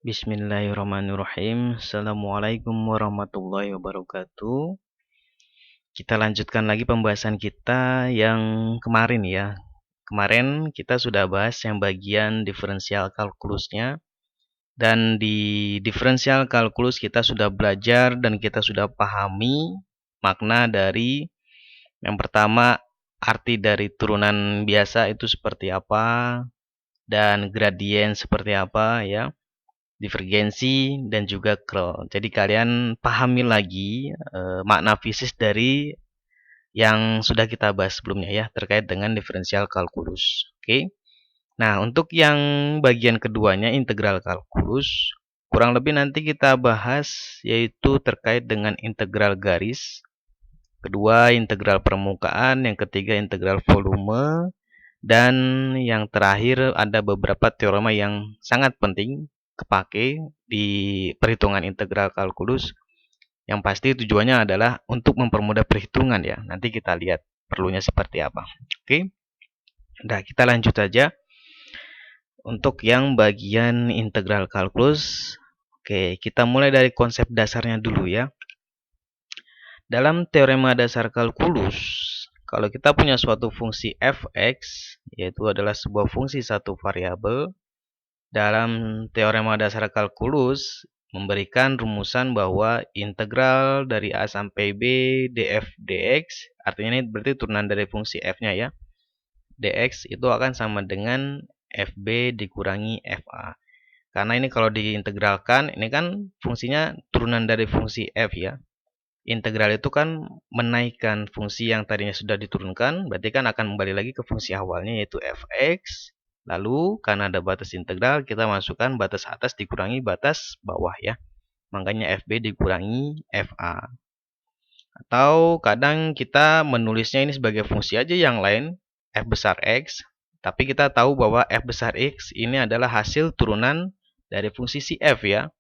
Bismillahirrahmanirrahim. Assalamualaikum warahmatullahi wabarakatuh. Kita lanjutkan lagi pembahasan kita yang kemarin ya. Kemarin kita sudah bahas yang bagian diferensial kalkulusnya. Dan di diferensial kalkulus kita sudah belajar dan kita sudah pahami makna dari yang pertama, arti dari turunan biasa itu seperti apa dan gradien seperti apa ya. Divergensi dan juga curl. Jadi kalian pahami lagi makna fisis dari yang sudah kita bahas sebelumnya ya terkait dengan diferensial kalkulus. Oke. Nah, untuk yang bagian keduanya integral kalkulus kurang lebih nanti kita bahas yaitu terkait dengan integral garis, kedua integral permukaan, yang ketiga integral volume, dan yang terakhir ada beberapa teorema yang sangat penting kepake di perhitungan integral kalkulus. Yang pasti tujuannya adalah untuk mempermudah perhitungan ya. Nanti kita lihat perlunya seperti apa. Oke. Nah, kita lanjut saja. Untuk yang bagian integral kalkulus, oke, kita mulai dari konsep dasarnya dulu ya. Dalam teorema dasar kalkulus, kalau kita punya suatu fungsi fx, yaitu adalah sebuah fungsi satu variabel, dalam teorema dasar kalkulus memberikan rumusan bahwa integral dari A sampai B df dx, artinya ini berarti turunan dari fungsi f-nya ya, dx itu akan sama dengan fb dikurangi fa. Karena ini kalau diintegralkan, ini kan fungsinya turunan dari fungsi f ya. Integral itu kan menaikkan fungsi yang tadinya sudah diturunkan, berarti kan akan kembali lagi ke fungsi awalnya yaitu fx. Lalu karena ada batas integral, kita masukkan batas atas dikurangi batas bawah ya. Makanya fb dikurangi fa. Atau kadang kita menulisnya ini sebagai fungsi aja yang lain, f besar x. Tapi kita tahu bahwa f besar x ini adalah hasil turunan dari fungsi si f ya.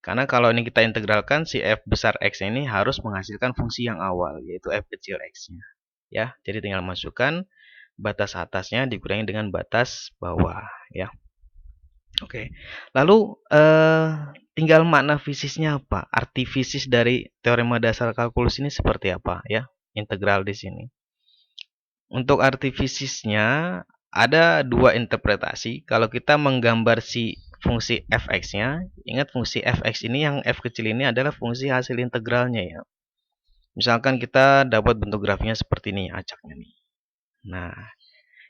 Karena kalau ini kita integralkan, si f besar x ini harus menghasilkan fungsi yang awal, yaitu f kecil x-nya. Ya, jadi tinggal masukkan batas atasnya dikurangi dengan batas bawah. Ya, oke. Lalu tinggal makna fisisnya apa? Arti fisis dari teorema dasar kalkulus ini seperti apa? Ya, integral di sini. Untuk arti fisisnya ada dua interpretasi. Kalau kita menggambar si fungsi fx-nya, ingat fungsi fx ini yang f kecil ini adalah fungsi hasil integralnya ya. Misalkan kita dapat bentuk grafiknya seperti ini, acaknya nih. Nah,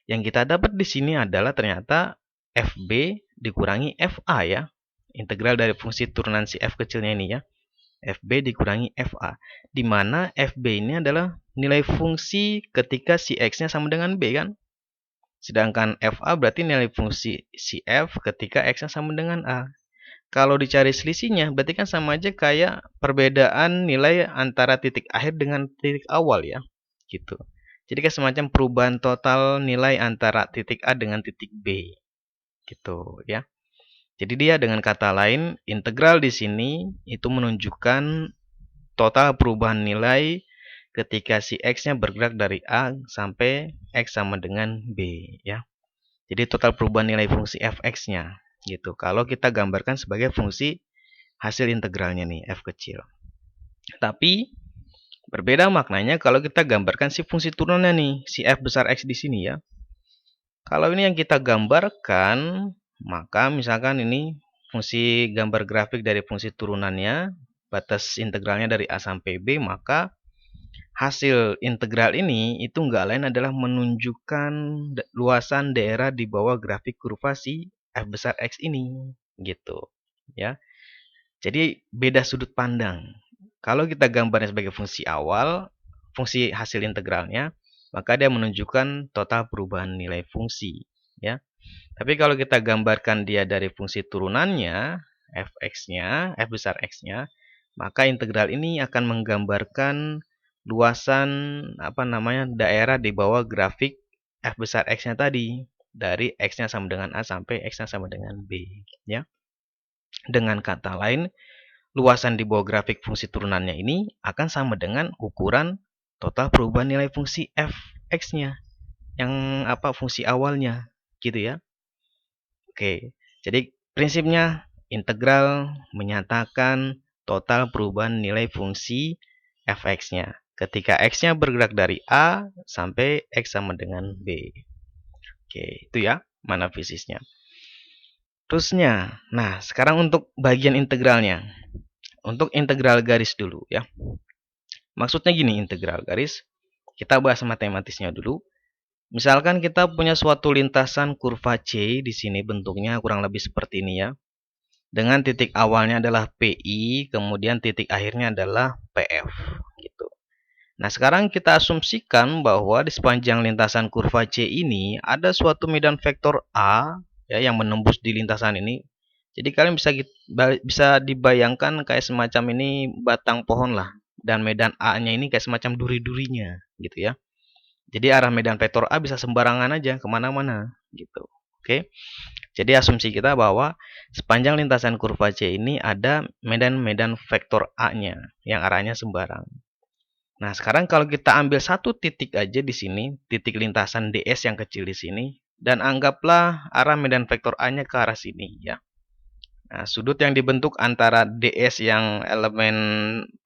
yang kita dapat di sini adalah ternyata fb dikurangi fa ya. Integral dari fungsi turunan si f kecilnya ini ya. fb dikurangi fa. Di mana fb ini adalah nilai fungsi ketika si x-nya sama dengan b kan. Sedangkan fa berarti nilai fungsi si f ketika x-nya sama dengan a. Kalau dicari selisihnya, berarti kan sama aja kayak perbedaan nilai antara titik akhir dengan titik awal ya. Gitu. Jadi kayak semacam perubahan total nilai antara titik A dengan titik B. Gitu ya. Jadi dia dengan kata lain, integral di sini itu menunjukkan total perubahan nilai ketika si x-nya bergerak dari A sampai x sama dengan B ya. Jadi total perubahan nilai fungsi fx-nya gitu. Kalau kita gambarkan sebagai fungsi hasil integralnya nih f kecil. Tapi berbeda maknanya kalau kita gambarkan si fungsi turunannya nih, si f besar x di sini ya. Kalau ini yang kita gambarkan, maka misalkan ini fungsi gambar grafik dari fungsi turunannya, batas integralnya dari A sampai B, maka hasil integral ini itu enggak lain adalah menunjukkan luasan daerah di bawah grafik kurva si f besar x ini gitu ya. Jadi beda sudut pandang. Kalau kita gambarnya sebagai fungsi awal, fungsi hasil integralnya, maka dia menunjukkan total perubahan nilai fungsi ya. Tapi kalau kita gambarkan dia dari fungsi turunannya, fx-nya, f besar x-nya, maka integral ini akan menggambarkan luasan daerah di bawah grafik f besar x-nya tadi, dari x-nya sama dengan a sampai x-nya sama dengan b ya. Dengan kata lain, luasan di bawah grafik fungsi turunannya ini akan sama dengan ukuran total perubahan nilai fungsi fx-nya yang fungsi awalnya gitu ya. Oke. Jadi prinsipnya integral menyatakan total perubahan nilai fungsi fx-nya ketika x-nya bergerak dari A sampai x sama dengan B. Oke, itu ya mana fisisnya. Terusnya, nah sekarang untuk bagian integralnya. Untuk integral garis dulu ya. Maksudnya gini integral garis. Kita bahas matematisnya dulu. Misalkan kita punya suatu lintasan kurva C di sini bentuknya kurang lebih seperti ini ya. Dengan titik awalnya adalah PI, kemudian titik akhirnya adalah PF gitu. Nah, sekarang kita asumsikan bahwa di sepanjang lintasan kurva C ini ada suatu medan vektor A ya yang menembus di lintasan ini. Jadi kalian bisa dibayangkan kayak semacam ini batang pohon lah, dan medan A-nya ini kayak semacam duri-durinya gitu ya. Jadi arah medan vektor A bisa sembarangan aja kemana-mana gitu. Oke. Jadi asumsi kita bahwa sepanjang lintasan kurva C ini ada medan-medan vektor A-nya yang arahnya sembarang. Nah, sekarang kalau kita ambil satu titik aja di sini, titik lintasan DS yang kecil di sini, dan anggaplah arah medan vektor A-nya ke arah sini ya. Nah, sudut yang dibentuk antara DS yang elemen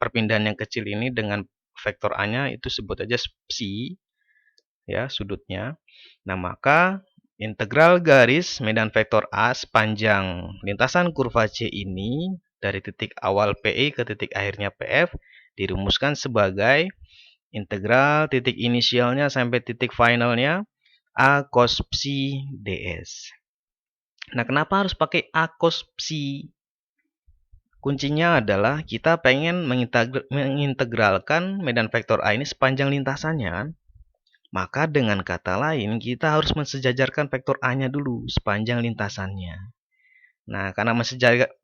perpindahan yang kecil ini dengan vektor A-nya itu sebut aja psi ya, sudutnya. Nah, maka integral garis medan vektor A sepanjang lintasan kurva C ini dari titik awal PI ke titik akhirnya PF dirumuskan sebagai integral titik inisialnya sampai titik finalnya A cos psi ds. Nah, kenapa harus pakai A cos psi? Kuncinya adalah kita pengen mengintegralkan medan vektor A ini sepanjang lintasannya. Maka dengan kata lain, kita harus mensejajarkan vektor A-nya dulu sepanjang lintasannya. Nah, karena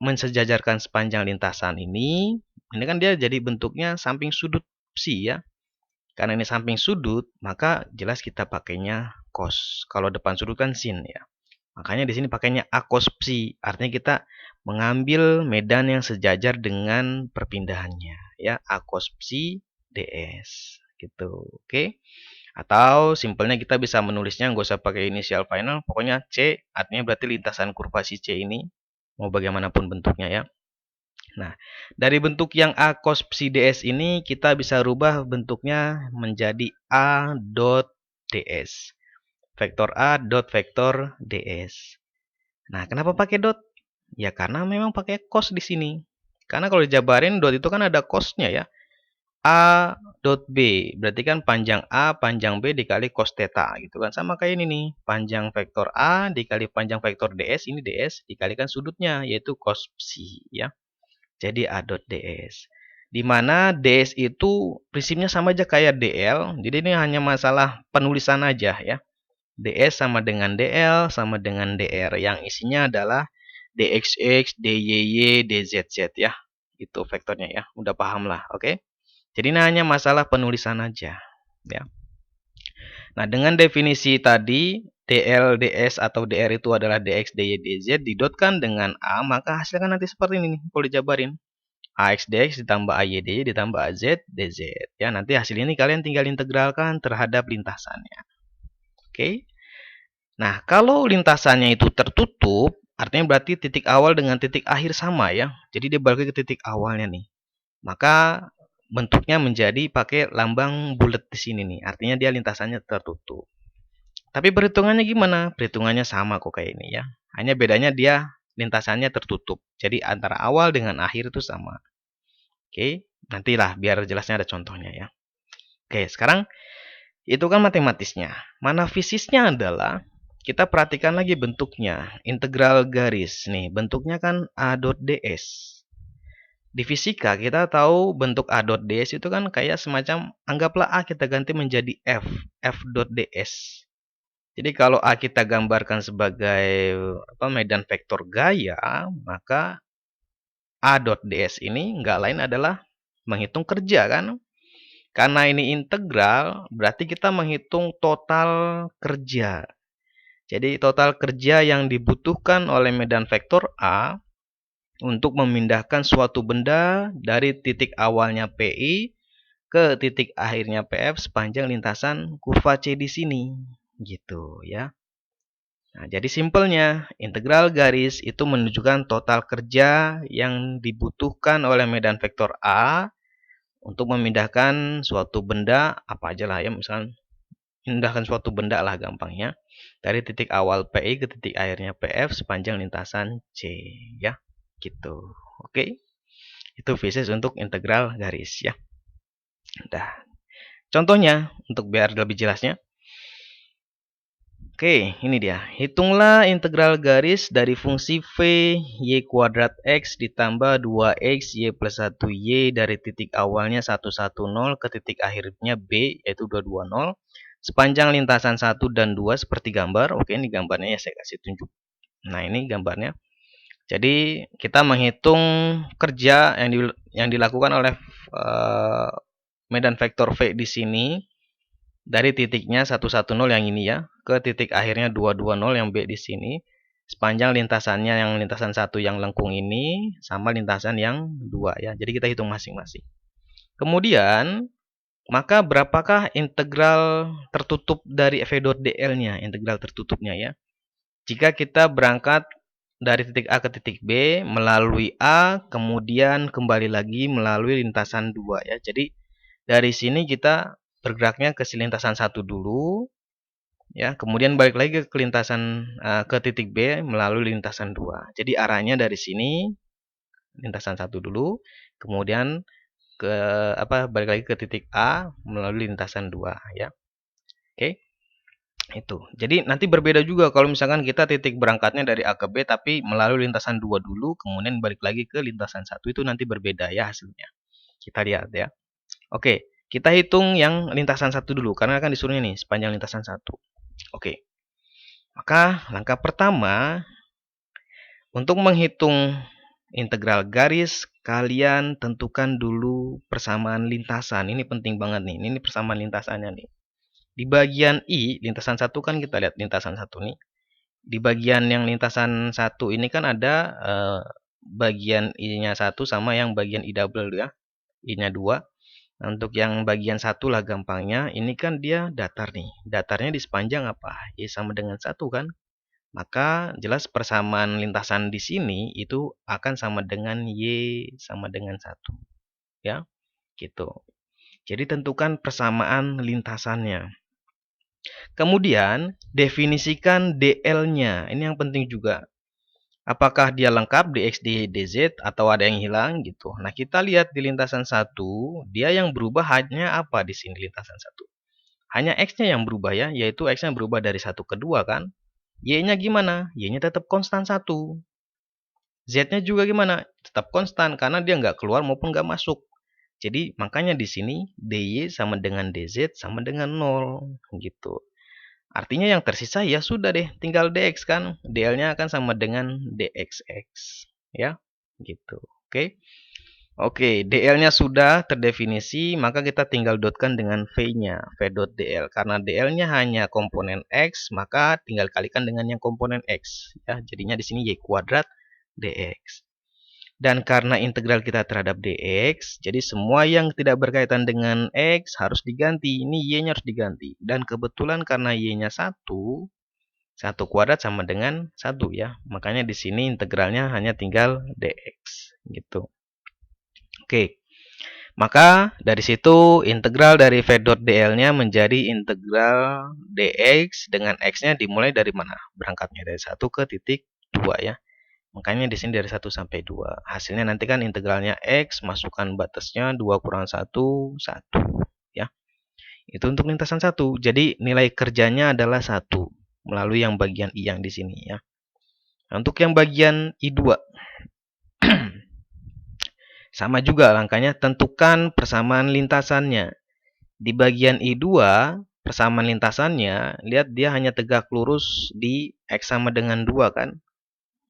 mensejajarkan sepanjang lintasan ini kan dia jadi bentuknya samping sudut psi ya. Karena ini samping sudut, maka jelas kita pakainya cos. Kalau depan sudut kan sin ya. Makanya di sini pakainya A cos psi, artinya kita mengambil medan yang sejajar dengan perpindahannya ya, A cos psi ds gitu. Oke. Atau simpelnya kita bisa menulisnya nggak usah pakai inisial final, pokoknya C artinya berarti lintasan kurva si C ini mau bagaimanapun bentuknya ya. Nah, dari bentuk yang A cos psi ds ini kita bisa rubah bentuknya menjadi A dot ds. Vektor A dot vektor ds. Nah, kenapa pakai dot? Ya karena memang pakai cos di sini. Karena kalau dijabarin dot itu kan ada cosnya ya. A dot B berarti kan panjang A panjang B dikali cos theta gitu kan, sama kayak ini nih, panjang vektor A dikali panjang vektor ds, ini ds dikalikan sudutnya yaitu cos psi ya. Jadi A dot ds. Di mana ds itu prinsipnya sama aja kayak dl, jadi ini hanya masalah penulisan aja ya. ds sama dengan dl sama dengan dr yang isinya adalah dxx, dyy, dzz ya. Itu vektornya ya. Udah paham lah, oke? Jadi ini hanya masalah penulisan aja ya. Nah, dengan definisi tadi dl, ds atau dr itu adalah dx, dy, dz didotkan dengan a, maka hasilnya nanti seperti ini nih kalau dijabarin. Ax dx ditambah ay dy ditambah az dz ya. Nanti hasil ini kalian tinggal integralkan terhadap lintasannya. Oke. Nah, kalau lintasannya itu tertutup, artinya berarti titik awal dengan titik akhir sama ya. Jadi dia balik ke titik awalnya nih. Maka bentuknya menjadi pakai lambang bulat di sini nih. Artinya dia lintasannya tertutup. Tapi perhitungannya gimana? Perhitungannya sama kok kayak ini ya. Hanya bedanya dia lintasannya tertutup. Jadi antara awal dengan akhir itu sama. Oke, nantilah biar jelasnya ada contohnya ya. Oke, sekarang itu kan matematisnya. Mana fisisnya adalah kita perhatikan lagi bentuknya. Integral garis nih, bentuknya kan A dot ds. Di fisika kita tahu bentuk A dot ds itu kan kayak semacam anggaplah A kita ganti menjadi F dot ds. Jadi kalau A kita gambarkan sebagai medan vektor gaya, maka A dot ds ini nggak lain adalah menghitung kerja kan. Karena ini integral, berarti kita menghitung total kerja. Jadi total kerja yang dibutuhkan oleh medan vektor A untuk memindahkan suatu benda dari titik awalnya PI ke titik akhirnya PF sepanjang lintasan kurva C di sini. Gitu ya. Nah, jadi simpelnya, integral garis itu menunjukkan total kerja yang dibutuhkan oleh medan vektor A untuk memindahkan suatu benda, apa aja lah ya, misalnya memindahkan suatu benda lah gampangnya, dari titik awal PI ke titik akhirnya PF sepanjang lintasan C, ya, gitu. Oke, itu basis untuk integral garis ya. Nah, contohnya untuk biar lebih jelasnya. Oke, ini dia. Hitunglah integral garis dari fungsi V y kuadrat X ditambah 2X y plus 1Y dari titik awalnya 110 ke titik akhirnya B, yaitu 220, sepanjang lintasan 1 dan 2 seperti gambar. Oke, ini gambarnya ya, saya kasih tunjuk. Nah, ini gambarnya. Jadi, kita menghitung kerja yang dilakukan oleh medan vektor V di sini dari titiknya 110 yang ini ya, ke titik akhirnya 220 yang B di sini, sepanjang lintasannya yang lintasan 1 yang lengkung ini sama lintasan yang 2 ya. Jadi kita hitung masing-masing. Kemudian, maka berapakah integral tertutup dari V dot dl-nya, integral tertutupnya ya. Jika kita berangkat dari titik A ke titik B melalui A, kemudian kembali lagi melalui lintasan 2 ya. Jadi dari sini kita bergeraknya ke lintasan 1 dulu ya, kemudian balik lagi ke lintasan ke titik B melalui lintasan 2. Jadi arahnya dari sini lintasan 1 dulu, kemudian ke balik lagi ke titik A melalui lintasan 2 ya. Oke. Itu. Jadi nanti berbeda juga kalau misalkan kita titik berangkatnya dari A ke B tapi melalui lintasan 2 dulu kemudian balik lagi ke lintasan 1, itu nanti berbeda ya hasilnya. Kita lihat ya. Oke, kita hitung yang lintasan 1 dulu karena kan disuruhnya nih sepanjang lintasan 1. Oke. Maka langkah pertama untuk menghitung integral garis, kalian tentukan dulu persamaan lintasan. Ini penting banget nih. Ini persamaan lintasannya nih. Di bagian I, lintasan 1 kan kita lihat lintasan 1 nih. Di bagian yang lintasan 1 ini kan ada bagian I-nya 1 sama yang bagian I double ya. I-nya 2. Nah, untuk yang bagian 1 lah gampangnya, ini kan dia datar nih. Datarnya di sepanjang apa? Y sama dengan 1 kan? Maka jelas persamaan lintasan di sini itu akan sama dengan Y sama dengan 1. Ya, gitu. Jadi tentukan persamaan lintasannya. Kemudian definisikan DL-nya. Ini yang penting juga. Apakah dia lengkap dx, dy, dz atau ada yang hilang gitu. Nah, kita lihat di lintasan 1, dia yang berubah hanya apa di sini lintasan 1? Hanya x-nya yang berubah ya, yaitu x-nya berubah dari 1 ke 2 kan. Y-nya gimana? Y-nya tetap konstan 1. Z-nya juga gimana? Tetap konstan karena dia nggak keluar maupun nggak masuk. Jadi makanya di sini dy sama dengan dz sama dengan 0 gitu. Artinya yang tersisa ya sudah deh, tinggal dx kan. dl-nya akan sama dengan dxx. Ya, gitu. Oke. Oke, dl-nya sudah terdefinisi, maka kita tinggal dotkan dengan v-nya, v dot dl. Karena dl-nya hanya komponen x, maka tinggal kalikan dengan yang komponen x. Ya, jadinya di sini y kuadrat dx. Dan karena integral kita terhadap dx, jadi semua yang tidak berkaitan dengan x harus diganti. Ini y-nya harus diganti. Dan kebetulan karena y-nya 1 kuadrat sama dengan 1 ya. Makanya di sini integralnya hanya tinggal dx gitu. Oke. Maka dari situ integral dari v dot dl-nya menjadi integral dx dengan x-nya dimulai dari mana? Berangkatnya dari 1 ke titik 2 ya. Makanya di sini dari 1 sampai 2. Hasilnya nanti kan integralnya x, masukkan batasnya 2 kurang 1, 1. Ya. Itu untuk lintasan 1. Jadi nilai kerjanya adalah 1. Melalui yang bagian I yang di sini ya. Nah, untuk yang bagian I2. Sama juga langkahnya, tentukan persamaan lintasannya. Di bagian I2, persamaan lintasannya, lihat dia hanya tegak lurus di x sama dengan 2 kan.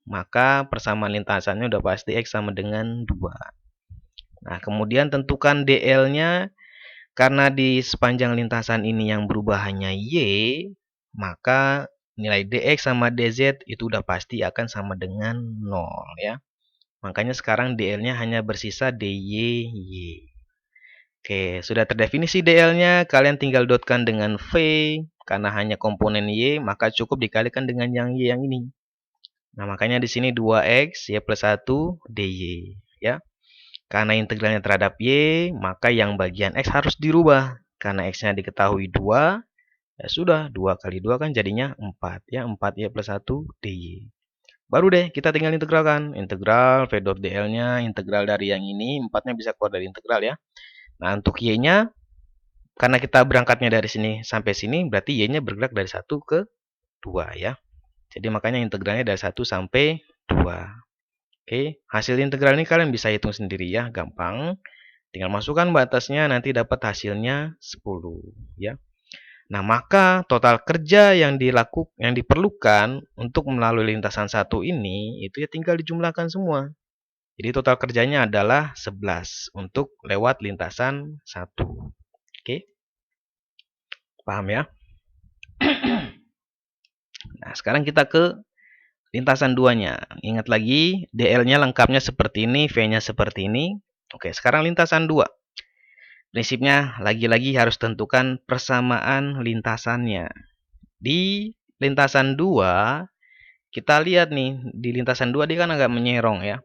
Maka persamaan lintasannya udah pasti x sama dengan 2. Nah, kemudian tentukan dl-nya. Karena di sepanjang lintasan ini yang berubah hanya y, maka nilai dx sama dz itu udah pasti akan sama dengan 0 ya. Makanya sekarang dl-nya hanya bersisa dy, y. Oke, sudah terdefinisi DL-nya, kalian tinggal dotkan dengan V, karena hanya komponen Y, maka cukup dikalikan dengan yang Y yang ini. Nah, makanya di sini 2X, Y plus 1, DY. Ya. Karena integralnya terhadap Y, maka yang bagian X harus dirubah. Karena X-nya diketahui 2, ya sudah, 2 kali 2 kan jadinya 4. Ya, 4Y plus 1, DY. Baru deh, kita tinggal integralkan. Integral V dot DL-nya, integral dari yang ini, 4-nya bisa keluar dari integral ya. Nah, untuk Y-nya, karena kita berangkatnya dari sini sampai sini, berarti Y-nya bergerak dari 1 ke 2 ya. Jadi makanya integralnya dari 1 sampai 2. Oke, hasil integral ini kalian bisa hitung sendiri ya, gampang. Tinggal masukkan batasnya, nanti dapat hasilnya 10 ya. Nah, maka total kerja yang diperlukan untuk melalui lintasan 1 ini, itu ya tinggal dijumlahkan semua. Jadi total kerjanya adalah 11 untuk lewat lintasan 1. Oke, paham ya? Nah, sekarang kita ke lintasan 2-nya. Ingat lagi, DL-nya lengkapnya seperti ini, V-nya seperti ini. Oke, sekarang lintasan 2. Prinsipnya lagi-lagi harus tentukan persamaan lintasannya. Di lintasan 2, kita lihat nih, di lintasan 2 dia kan agak menyerong ya.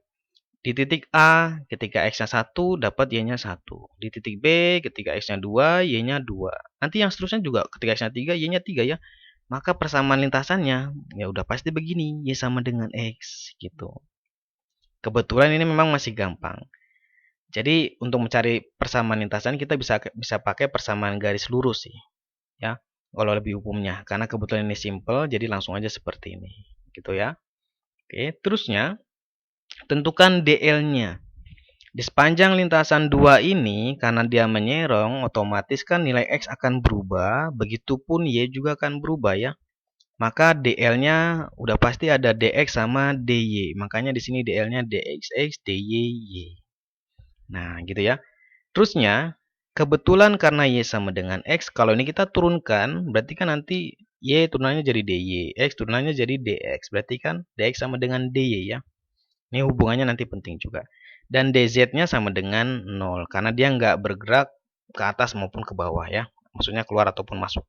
Di titik A, ketika X-nya 1, dapat Y-nya 1. Di titik B, ketika X-nya 2, Y-nya 2. Nanti yang seterusnya juga ketika X-nya 3, Y-nya 3 ya. Maka persamaan lintasannya, ya udah pasti begini, Y sama dengan X, gitu. Kebetulan ini memang masih gampang. Jadi, untuk mencari persamaan lintasan, kita bisa pakai persamaan garis lurus sih. Ya, kalau lebih umumnya. Karena kebetulan ini simple, jadi langsung aja seperti ini. Gitu ya. Oke, terusnya, tentukan DL-nya. Di sepanjang lintasan 2 ini, karena dia menyerong, otomatis kan nilai X akan berubah, begitupun Y juga akan berubah ya. Maka DL-nya udah pasti ada DX sama DY. Makanya di sini DL-nya DXX, DYY. Nah, gitu ya. Terusnya, kebetulan karena Y sama dengan X, kalau ini kita turunkan, berarti kan nanti Y turunannya jadi DY, X turunannya jadi DX. Berarti kan DX sama dengan DY ya. Ini hubungannya nanti penting juga. Dan DZ-nya sama dengan 0, karena dia nggak bergerak ke atas maupun ke bawah ya. Maksudnya keluar ataupun masuk.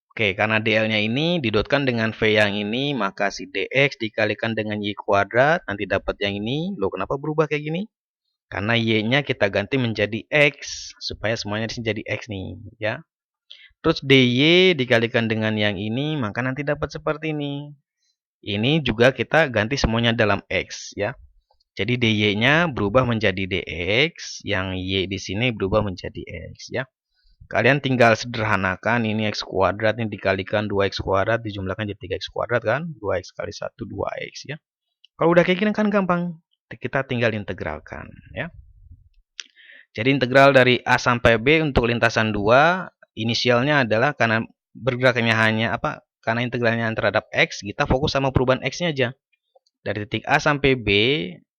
Oke, karena DL-nya ini didotkan dengan V yang ini, maka si DX dikalikan dengan Y kuadrat, nanti dapat yang ini. Loh, kenapa berubah kayak gini? Karena Y-nya kita ganti menjadi X, supaya semuanya di sini jadi X nih, ya. Terus DY dikalikan dengan yang ini, maka nanti dapat seperti ini. Ini juga kita ganti semuanya dalam X, ya. Jadi DY-nya berubah menjadi DX, yang Y di sini berubah menjadi X, ya. Kalian tinggal sederhanakan, ini X kuadrat, ini dikalikan 2X kuadrat, dijumlahkan jadi 3X kuadrat kan. 2X kali 1, 2X, ya. Kalau udah kayak gini kan gampang. Kita tinggal integralkan, ya. Jadi integral dari A sampai B untuk lintasan 2, inisialnya adalah karena bergeraknya hanya apa? Karena integralnya terhadap X, kita fokus sama perubahan X-nya aja. Dari titik A sampai B,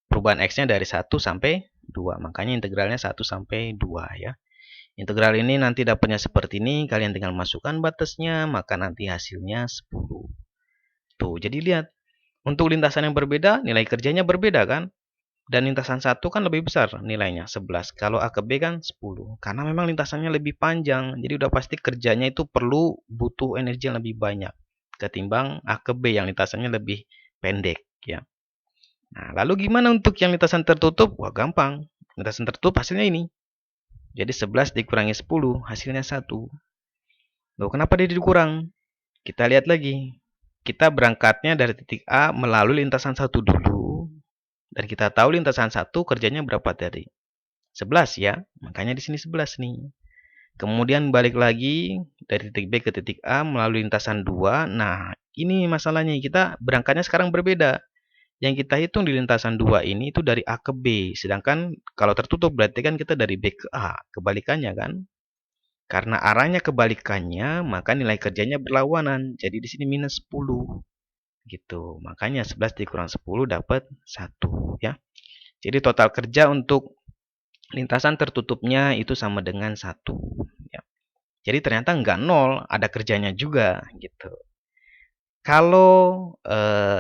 perubahan X-nya dari 1 sampai 2. Makanya integralnya 1 sampai 2 ya. Integral ini nanti dapatnya seperti ini, kalian tinggal masukkan batasnya, maka nanti hasilnya 10. Tuh, jadi lihat. Untuk lintasan yang berbeda, nilai kerjanya berbeda kan? Dan lintasan 1 kan lebih besar nilainya, 11. Kalau A ke B kan 10. Karena memang lintasannya lebih panjang, jadi udah pasti kerjanya itu butuh energi yang lebih banyak ketimbang A ke B yang lintasannya lebih pendek ya. Nah, lalu gimana untuk yang lintasan tertutup? Wah, gampang. Lintasan tertutup hasilnya ini. Jadi 11 dikurangi 10, hasilnya 1. Loh, kenapa dia dikurang? Kita lihat lagi. Kita berangkatnya dari titik A melalui lintasan 1 dulu. Dan kita tahu lintasan 1 kerjanya berapa tadi? 11 ya. Makanya di sini 11 nih. Kemudian balik lagi dari titik B ke titik A melalui lintasan 2. Nah, ini masalahnya. Kita berangkatnya sekarang berbeda. Yang kita hitung di lintasan 2 ini itu dari A ke B. Sedangkan kalau tertutup berarti kan kita dari B ke A. Kebalikannya kan? Karena arahnya kebalikannya, maka nilai kerjanya berlawanan. Jadi di sini minus 10. Gitu. Makanya 11 dikurang 10 dapat 1 ya. Jadi total kerja untuk lintasan tertutupnya itu sama dengan 1 ya. Jadi ternyata nggak 0, ada kerjanya juga gitu. Kalau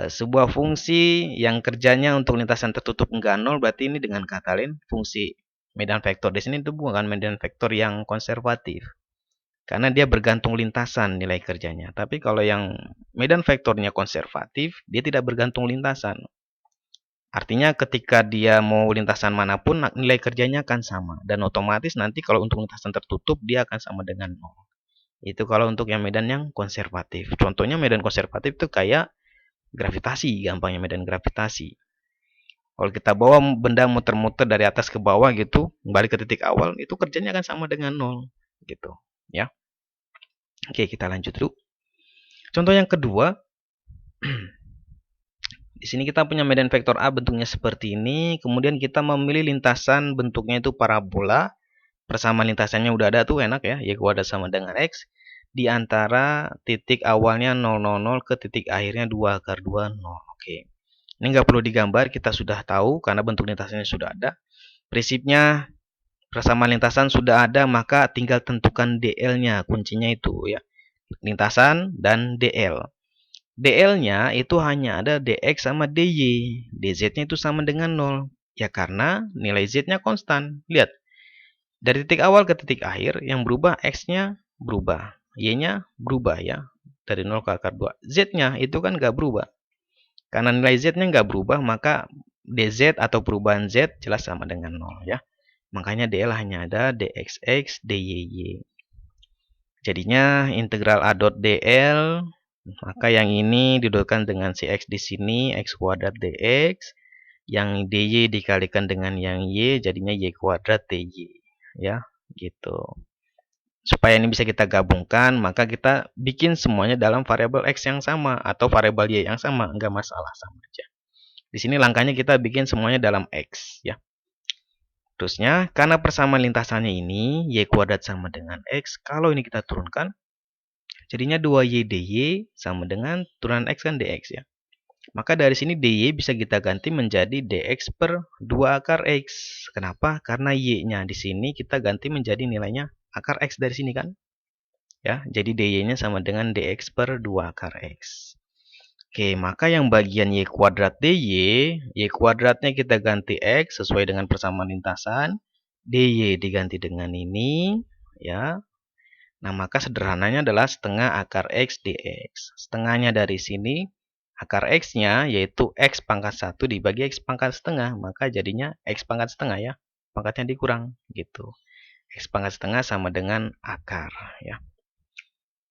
sebuah fungsi yang kerjanya untuk lintasan tertutup nggak 0, berarti ini dengan kata lain fungsi Medan vektor di sini itu bukan medan vektor yang konservatif. Karena dia bergantung lintasan nilai kerjanya. Tapi kalau yang medan vektornya konservatif, dia tidak bergantung lintasan. Artinya ketika dia mau lintasan manapun, nilai kerjanya akan sama. Dan otomatis nanti kalau untuk lintasan tertutup, dia akan sama dengan 0. Itu kalau untuk yang medan yang konservatif. Contohnya medan konservatif itu kayak gravitasi, gampangnya medan gravitasi. Kalau kita bawa benda muter-muter dari atas ke bawah gitu, kembali ke titik awal, itu kerjanya akan sama dengan 0. Gitu. Ya. Oke, kita lanjut dulu. Contoh yang kedua, di sini kita punya medan vektor A bentuknya seperti ini. Kemudian kita memilih lintasan bentuknya itu parabola. Persamaan lintasannya udah ada tuh, enak ya. Y kuadrat sama dengan X. Di antara titik awalnya 0, 0, 0 ke titik akhirnya 2 akar 2, 0. Oke. Ini nggak perlu digambar, kita sudah tahu karena bentuk lintasannya sudah ada. Prinsipnya persamaan lintasan sudah ada, maka tinggal tentukan DL-nya. Kuncinya itu ya. Lintasan dan DL. DL-nya itu hanya ada dx sama dy. dz-nya itu sama dengan 0. Ya karena nilai z-nya konstan. Lihat. Dari titik awal ke titik akhir, yang berubah x-nya berubah. Y-nya berubah ya. Dari 0 ke akar 2. Z-nya itu kan nggak berubah. Karena nilai z-nya nggak berubah, maka dz atau perubahan z jelas sama dengan 0 ya. Makanya DL hanya ada dxx, dyy. Jadinya integral A dot DL, maka yang ini didudukkan dengan si X di sini, X kuadrat DX. Yang DY dikalikan dengan yang Y, jadinya Y kuadrat DY. Ya, gitu. Supaya ini bisa kita gabungkan, maka kita bikin semuanya dalam variabel X yang sama, atau variabel Y yang sama, enggak masalah, sama aja. Di sini langkahnya kita bikin semuanya dalam X. Ya. Terusnya, karena persamaan lintasannya ini, Y kuadrat sama dengan X, kalau ini kita turunkan, jadinya 2y dy sama dengan turunan x kan dx ya. Maka dari sini dy bisa kita ganti menjadi dx per 2 akar x. Kenapa? Karena y-nya di sini kita ganti menjadi nilainya akar x dari sini kan. Ya, jadi dy-nya sama dengan dx per 2 akar x. Oke, maka yang bagian y kuadrat dy, y kuadratnya kita ganti x sesuai dengan persamaan lintasan. dy diganti dengan ini, ya. Nah, maka sederhananya adalah setengah akar x dx. Setengahnya dari sini, akar x-nya yaitu x pangkat 1 dibagi x pangkat setengah. Maka jadinya x pangkat setengah ya. Pangkatnya dikurang gitu. X pangkat setengah sama dengan akar ya.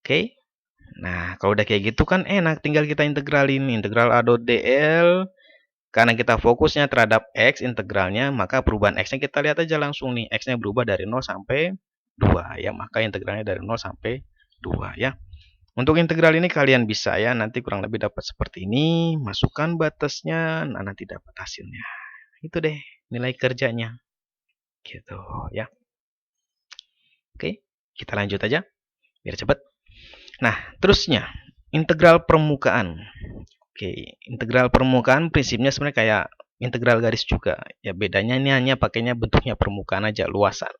Oke. Nah, kalau udah kayak gitu kan enak. Tinggal kita integralin. Integral A dot dl. Karena kita fokusnya terhadap x integralnya, maka perubahan x-nya kita lihat aja langsung nih. X-nya berubah dari 0 sampai 2 ya. Maka integralnya dari 0 sampai 2 ya. Untuk integral ini kalian bisa ya. Nanti kurang lebih dapat seperti ini. Masukkan batasnya. Nah, nanti dapat hasilnya. Itu deh nilai kerjanya. Gitu ya. Oke. Kita lanjut aja. Biar cepat. Nah, terusnya. Integral permukaan. Oke, integral permukaan prinsipnya sebenarnya kayak integral garis juga. Ya bedanya ini hanya pakainya bentuknya permukaan aja, luasan.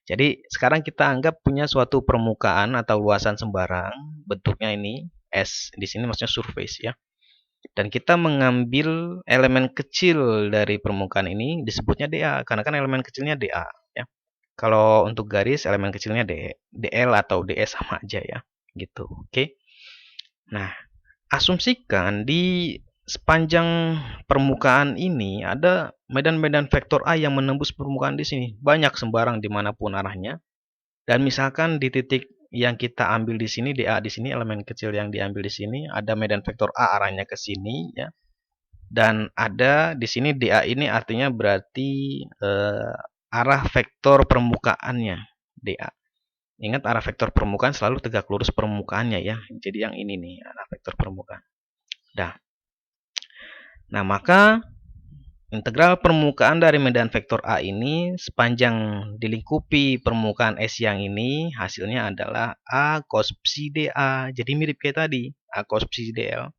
Jadi sekarang kita anggap punya suatu permukaan atau luasan sembarang, bentuknya ini S. Di sini maksudnya surface ya. Dan kita mengambil elemen kecil dari permukaan ini disebutnya dA, karena kan elemen kecilnya dA ya. Kalau untuk garis elemen kecilnya dl atau ds sama aja ya, gitu. Oke. Nah, asumsikan di sepanjang permukaan ini ada medan-medan vektor A yang menembus permukaan di sini. Banyak sembarang dimanapun arahnya. Dan misalkan di titik yang kita ambil di sini, DA di sini, elemen kecil yang diambil di sini, ada medan vektor A arahnya ke sini. Ya. Dan ada di sini DA ini artinya berarti arah vektor permukaannya. DA. Ingat arah vektor permukaan selalu tegak lurus permukaannya ya. Jadi yang ini nih, arah vektor permukaan. Nah, maka integral permukaan dari medan vektor A ini sepanjang dilingkupi permukaan S yang ini hasilnya adalah A cos psi dA. Jadi mirip kayak tadi, A cos psi dl.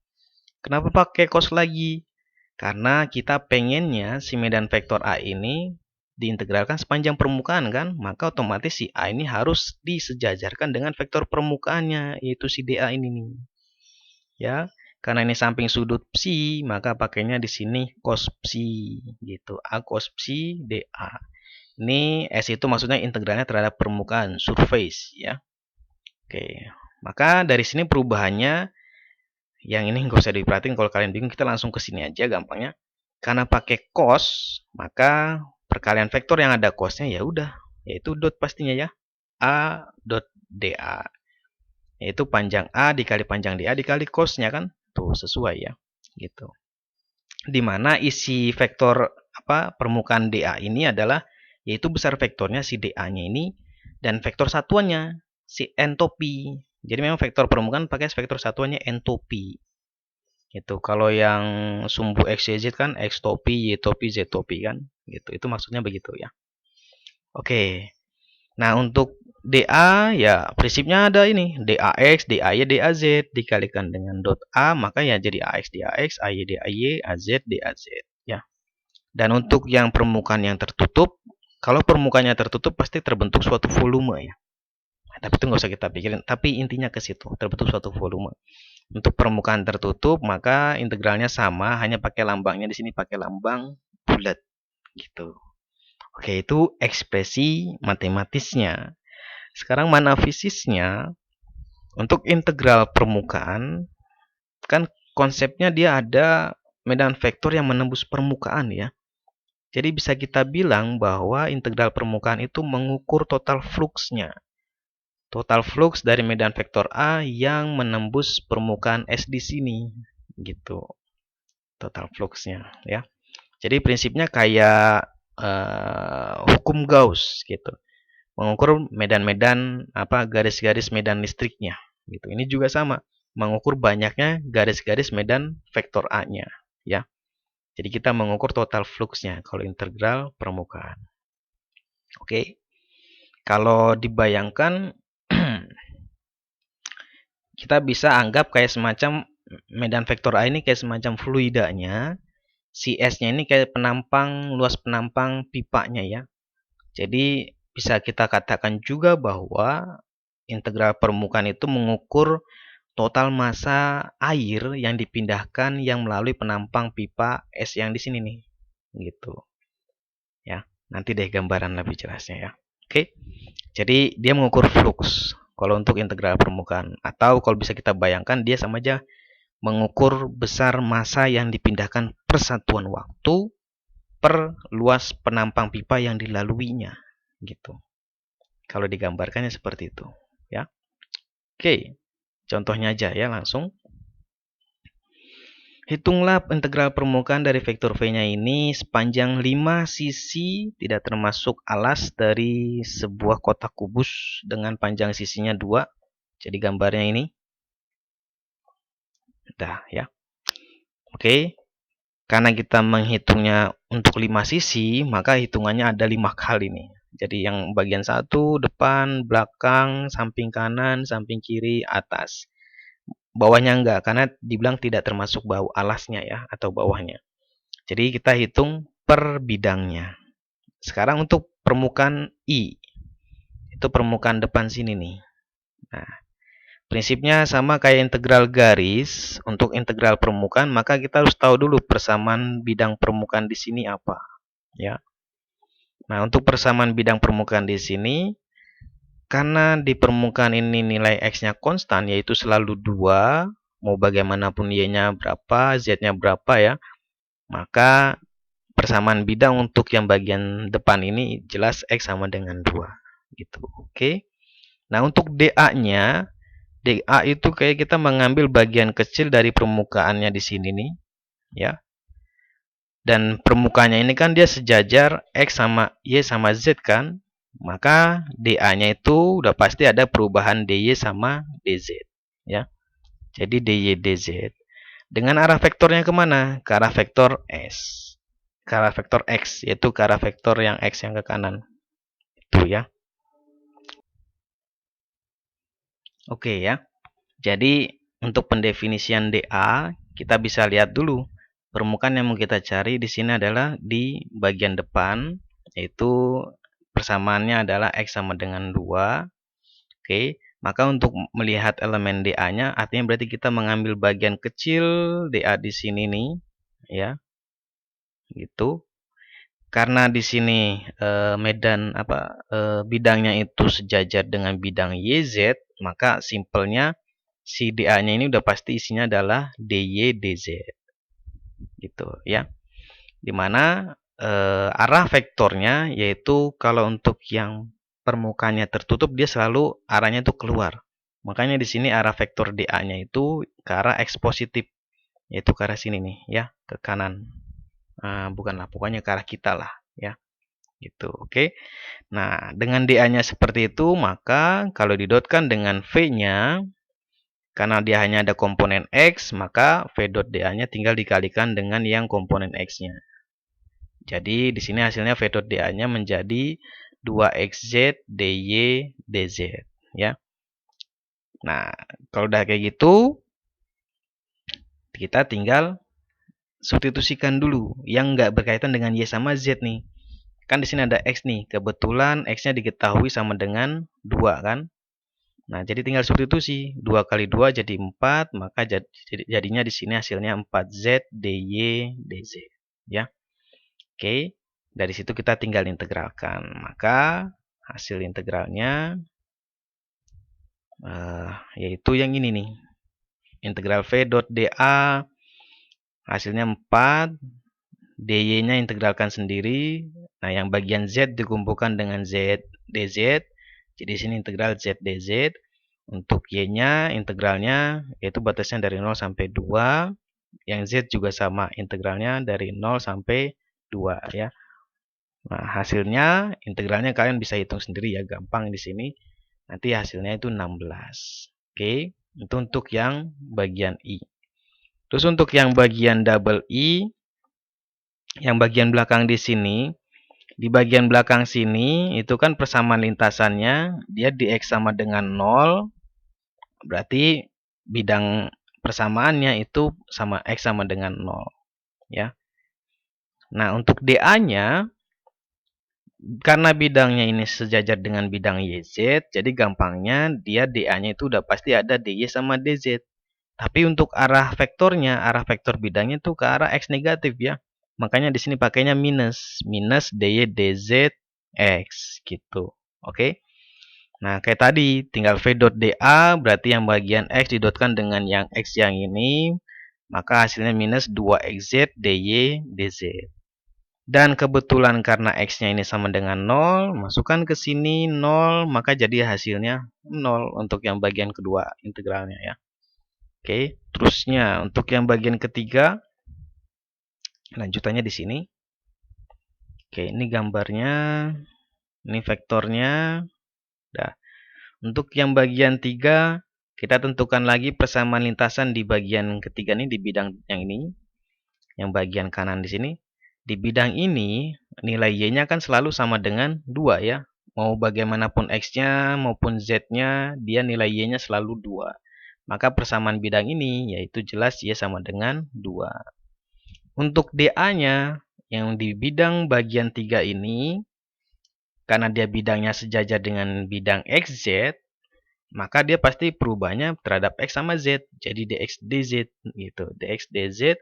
Kenapa pakai cos lagi? Karena kita pengennya si medan vektor A ini diintegralkan sepanjang permukaan kan, maka otomatis si A ini harus disejajarkan dengan vektor permukaannya, yaitu si dA ini nih. Ya, karena ini samping sudut psi, maka pakainya di sini cos psi gitu. A cos psi dA. Ini S itu maksudnya integralnya terhadap permukaan, surface ya. Oke, maka dari sini perubahannya yang ini nggak usah diperhatiin, kalau kalian bingung kita langsung ke sini aja gampangnya. Karena pakai cos, maka perkalian vektor yang ada cosnya ya udah, yaitu dot pastinya ya. A dot dA. Yaitu panjang A dikali panjang dA dikali cosnya kan? Tuh sesuai ya. Gitu. Dimana isi vektor permukaan dA ini adalah yaitu besar vektornya si dA-nya ini dan vektor satuannya si entopi. Jadi memang vektor permukaan pakai vektor satuannya entopi. Itu kalau yang sumbu x, y, z kan x topi, y topi, z topi kan. Gitu. Itu maksudnya begitu ya. Oke. Nah, untuk dA ya prinsipnya ada ini, dAx, dAy, dAz dikalikan dengan dot A, maka ya jadi AX dAx, AY dAy, AZ dAz ya. Dan untuk yang permukaan yang tertutup, kalau permukaannya tertutup pasti terbentuk suatu volume ya. Tapi itu nggak usah kita pikirin, tapi intinya ke situ, terbentuk suatu volume. Untuk permukaan tertutup, maka integralnya sama, hanya pakai lambangnya di sini pakai lambang bulat gitu. Oke, itu ekspresi matematisnya. Sekarang mana fisisnya? Untuk integral permukaan, kan konsepnya dia ada medan vektor yang menembus permukaan ya. Jadi bisa kita bilang bahwa integral permukaan itu mengukur total fluxnya. Total flux dari medan vektor A yang menembus permukaan S di sini. Gitu. Total fluxnya ya. Jadi prinsipnya kayak hukum Gauss gitu. Mengukur medan-medan garis-garis medan listriknya gitu. Ini juga sama, mengukur banyaknya garis-garis medan vektor A-nya ya. Jadi kita mengukur total fluxnya kalau integral permukaan. Oke. Kalau dibayangkan kita bisa anggap kayak semacam medan vektor A ini kayak semacam fluidanya. Si S-nya ini kayak penampang, luas penampang pipanya ya. Jadi bisa kita katakan juga bahwa integral permukaan itu mengukur total massa air yang dipindahkan yang melalui penampang pipa S yang di sini nih. Gitu. Ya. Nanti deh gambaran lebih jelasnya ya. Oke. Jadi dia mengukur flux kalau untuk integral permukaan, atau kalau bisa kita bayangkan dia sama aja mengukur besar massa yang dipindahkan per satuan waktu per luas penampang pipa yang dilaluinya gitu. Kalau digambarkannya seperti itu, ya. Oke. Contohnya aja ya langsung. Hitunglah integral permukaan dari vektor V-nya ini sepanjang 5 sisi tidak termasuk alas dari sebuah kotak kubus dengan panjang sisinya 2. Jadi gambarnya ini. Dah ya. Oke. Karena kita menghitungnya untuk 5 sisi, maka hitungannya ada 5 kali nih. Jadi yang bagian 1, depan, belakang, samping kanan, samping kiri, atas. Bawahnya enggak, karena dibilang tidak termasuk bawah alasnya ya, atau bawahnya. Jadi kita hitung per bidangnya. Sekarang untuk permukaan I. Itu permukaan depan sini nih. Nah, prinsipnya sama kayak integral garis. Untuk integral permukaan, maka kita harus tahu dulu persamaan bidang permukaan di sini apa. Ya. Nah, untuk persamaan bidang permukaan di sini, karena di permukaan ini nilai X-nya konstan, yaitu selalu 2, mau bagaimanapun Y-nya berapa, Z-nya berapa ya, maka persamaan bidang untuk yang bagian depan ini jelas X sama dengan 2. Gitu. Oke. Nah, untuk dA-nya, dA itu kayak kita mengambil bagian kecil dari permukaannya di sini nih, ya. Dan permukaannya ini kan dia sejajar X sama Y sama Z kan. Maka dA-nya itu udah pasti ada perubahan dy sama dz. Ya. Jadi dy dz. Dengan arah vektornya kemana? Ke arah vektor S. Ke arah vektor X. Yaitu ke arah vektor yang X yang ke kanan. Itu ya. Oke ya. Jadi untuk pendefinisian dA, kita bisa lihat dulu. Permukaan yang mau kita cari di sini adalah di bagian depan, yaitu persamaannya adalah X sama dengan 2. Oke, maka untuk melihat elemen dA-nya, artinya berarti kita mengambil bagian kecil dA di sini nih, ya, gitu. karena di sini bidangnya itu sejajar dengan bidang YZ, maka simpelnya si DA-nya ini udah pasti isinya adalah DY DZ. Gitu ya. Dimana arah vektornya yaitu kalau untuk yang permukaannya tertutup dia selalu arahnya itu keluar. Makanya di sini arah vektor DA-nya itu ke arah X positif, yaitu ke arah sini nih ya, ke kanan. Bukanlah, pokoknya ke arah kita lah ya. Gitu. Oke. Nah, dengan DA-nya seperti itu, maka kalau didotkan dengan V-nya, karena dia hanya ada komponen X, maka V dot DA-nya tinggal dikalikan dengan yang komponen X-nya. Jadi di sini hasilnya V dot DA-nya menjadi 2XZ DY DZ ya. Nah, kalau udah kayak gitu, kita tinggal substitusikan dulu yang nggak berkaitan dengan Y sama Z nih. Kan di sini ada X nih, kebetulan X-nya diketahui sama dengan 2 kan. Nah, jadi tinggal substitusi. 2 kali 2 jadi 4, maka jadinya di sini hasilnya 4Z DY DZ ya. Oke. Dari situ kita tinggal integralkan. Maka hasil integralnya yaitu yang ini nih. Integral V dot DA hasilnya 4. DY-nya integralkan sendiri. Nah, yang bagian Z dikumpulkan dengan Z DZ. Jadi di sini integral Z DZ. Untuk Y-nya integralnya yaitu batasnya dari 0 sampai 2. Yang Z juga sama, integralnya dari 0 sampai 2 ya. Nah, hasilnya integralnya kalian bisa hitung sendiri ya, gampang di sini. Nanti hasilnya itu 16. Oke, itu untuk yang bagian I. Terus untuk yang bagian double I, yang bagian belakang di sini, di bagian belakang sini itu kan persamaan lintasannya, dia di X sama dengan 0, berarti bidang persamaannya itu sama X sama dengan 0 ya. Nah, untuk DA-nya karena bidangnya ini sejajar dengan bidang YZ, jadi gampangnya dia DA-nya itu udah pasti ada DY sama DZ. Tapi untuk arah vektornya, arah vektor bidangnya itu ke arah X negatif ya. Makanya di sini pakainya minus. Minus DY DZ X gitu. Oke. Nah, kayak tadi, tinggal V dot DA berarti yang bagian X didotkan dengan yang X yang ini. Maka hasilnya minus 2XZ DY DZ. Dan kebetulan karena X-nya ini sama dengan 0, masukkan ke sini 0, maka jadi hasilnya 0 untuk yang bagian kedua integralnya ya. Oke, terusnya untuk yang bagian ketiga, lanjutannya di sini. Oke, ini gambarnya, ini vektornya. Nah, untuk yang bagian 3, kita tentukan lagi persamaan lintasan di bagian ketiga ini, di bidang yang ini. Yang bagian kanan di sini. Di bidang ini, nilai Y-nya kan selalu sama dengan 2 ya. Mau bagaimanapun X-nya maupun Z-nya, dia nilai Y-nya selalu 2. Maka persamaan bidang ini, yaitu jelas Y sama dengan 2. Untuk DA-nya, yang di bidang bagian 3 ini, karena dia bidangnya sejajar dengan bidang XZ, maka dia pasti perubahannya terhadap X sama Z. Jadi DX DZ gitu. DX DZ.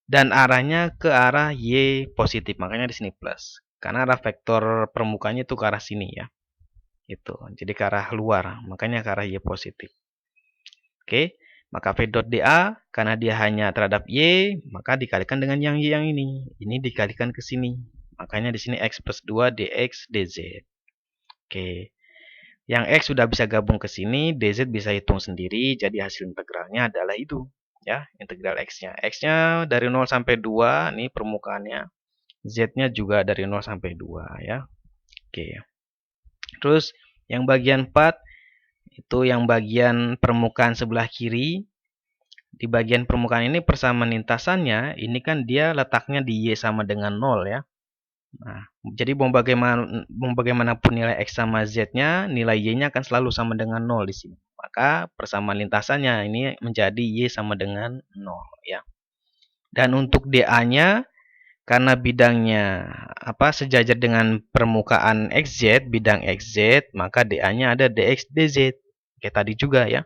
Dan arahnya ke arah Y positif, makanya di sini plus. Karena arah vektor permukaannya itu ke arah sini ya. Itu. Jadi ke arah luar, makanya ke arah Y positif. Oke, maka V dot DA karena dia hanya terhadap Y, maka dikalikan dengan yang Y yang ini. Ini dikalikan ke sini. Makanya di sini X plus 2 DX DZ. Oke. Yang X sudah bisa gabung ke sini, DZ bisa hitung sendiri, jadi hasil integralnya adalah itu. Ya, integral X-nya. X-nya dari 0 sampai 2, ini permukaannya. Z-nya juga dari 0 sampai 2 ya. Oke. Terus yang bagian 4 itu yang bagian permukaan sebelah kiri. Di bagian permukaan ini persamaan lintasannya, ini kan dia letaknya di Y sama dengan 0 ya. Nah, jadi mau bagaimanapun nilai X sama Z-nya, nilai Y-nya akan selalu sama dengan 0 di sini. Maka persamaan lintasannya ini menjadi Y sama dengan 0 ya. Dan untuk DA-nya karena bidangnya sejajar dengan permukaan XZ, bidang XZ, maka DA-nya ada DX DZ. Kayak tadi juga ya.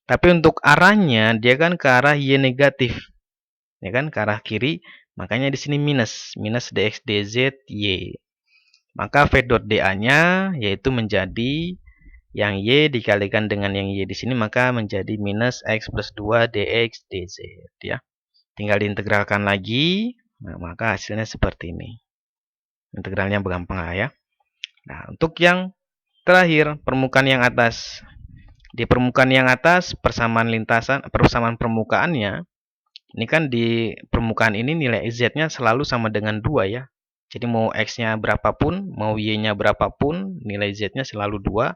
Tapi untuk arahnya dia kan ke arah Y negatif. Ya kan, ke arah kiri, makanya di sini minus dx dz y. Maka v dot dA-nya yaitu menjadi yang y dikalikan dengan yang y di sini, maka menjadi minus x plus 2 dx dz ya. Tinggal diintegralkan lagi, nah, maka hasilnya seperti ini. Integralnya gampang lah ya. Nah, untuk yang terakhir, permukaan yang atas. Di permukaan yang atas, persamaan permukaannya, ini kan di permukaan ini nilai z-nya selalu sama dengan 2 ya. Jadi mau x-nya berapapun, mau y-nya berapapun, nilai z-nya selalu 2.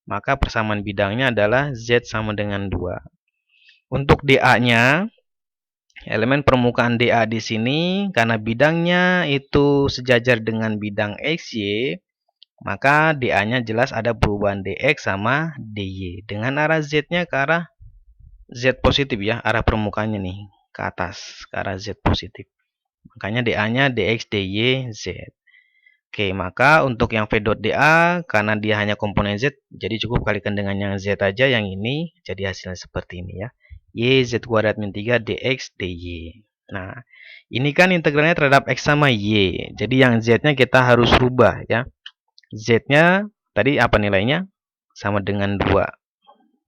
Maka persamaan bidangnya adalah z sama dengan 2. Untuk dA-nya, elemen permukaan dA di sini, karena bidangnya itu sejajar dengan bidang xy, maka dA-nya jelas ada perubahan dx sama dy. Dengan arah z-nya ke arah z positif ya, arah permukaannya nih, ke atas, ke arah z positif. Makanya dA-nya dx dy z. Oke, maka untuk yang v dot dA, karena dia hanya komponen z, jadi cukup kalikan dengan yang z aja yang ini, jadi hasilnya seperti ini ya. Y z kuadrat min 3 dx dy. Nah, ini kan integralnya terhadap x sama y. Jadi yang z-nya kita harus rubah ya. Z-nya tadi apa nilainya? Sama dengan 2.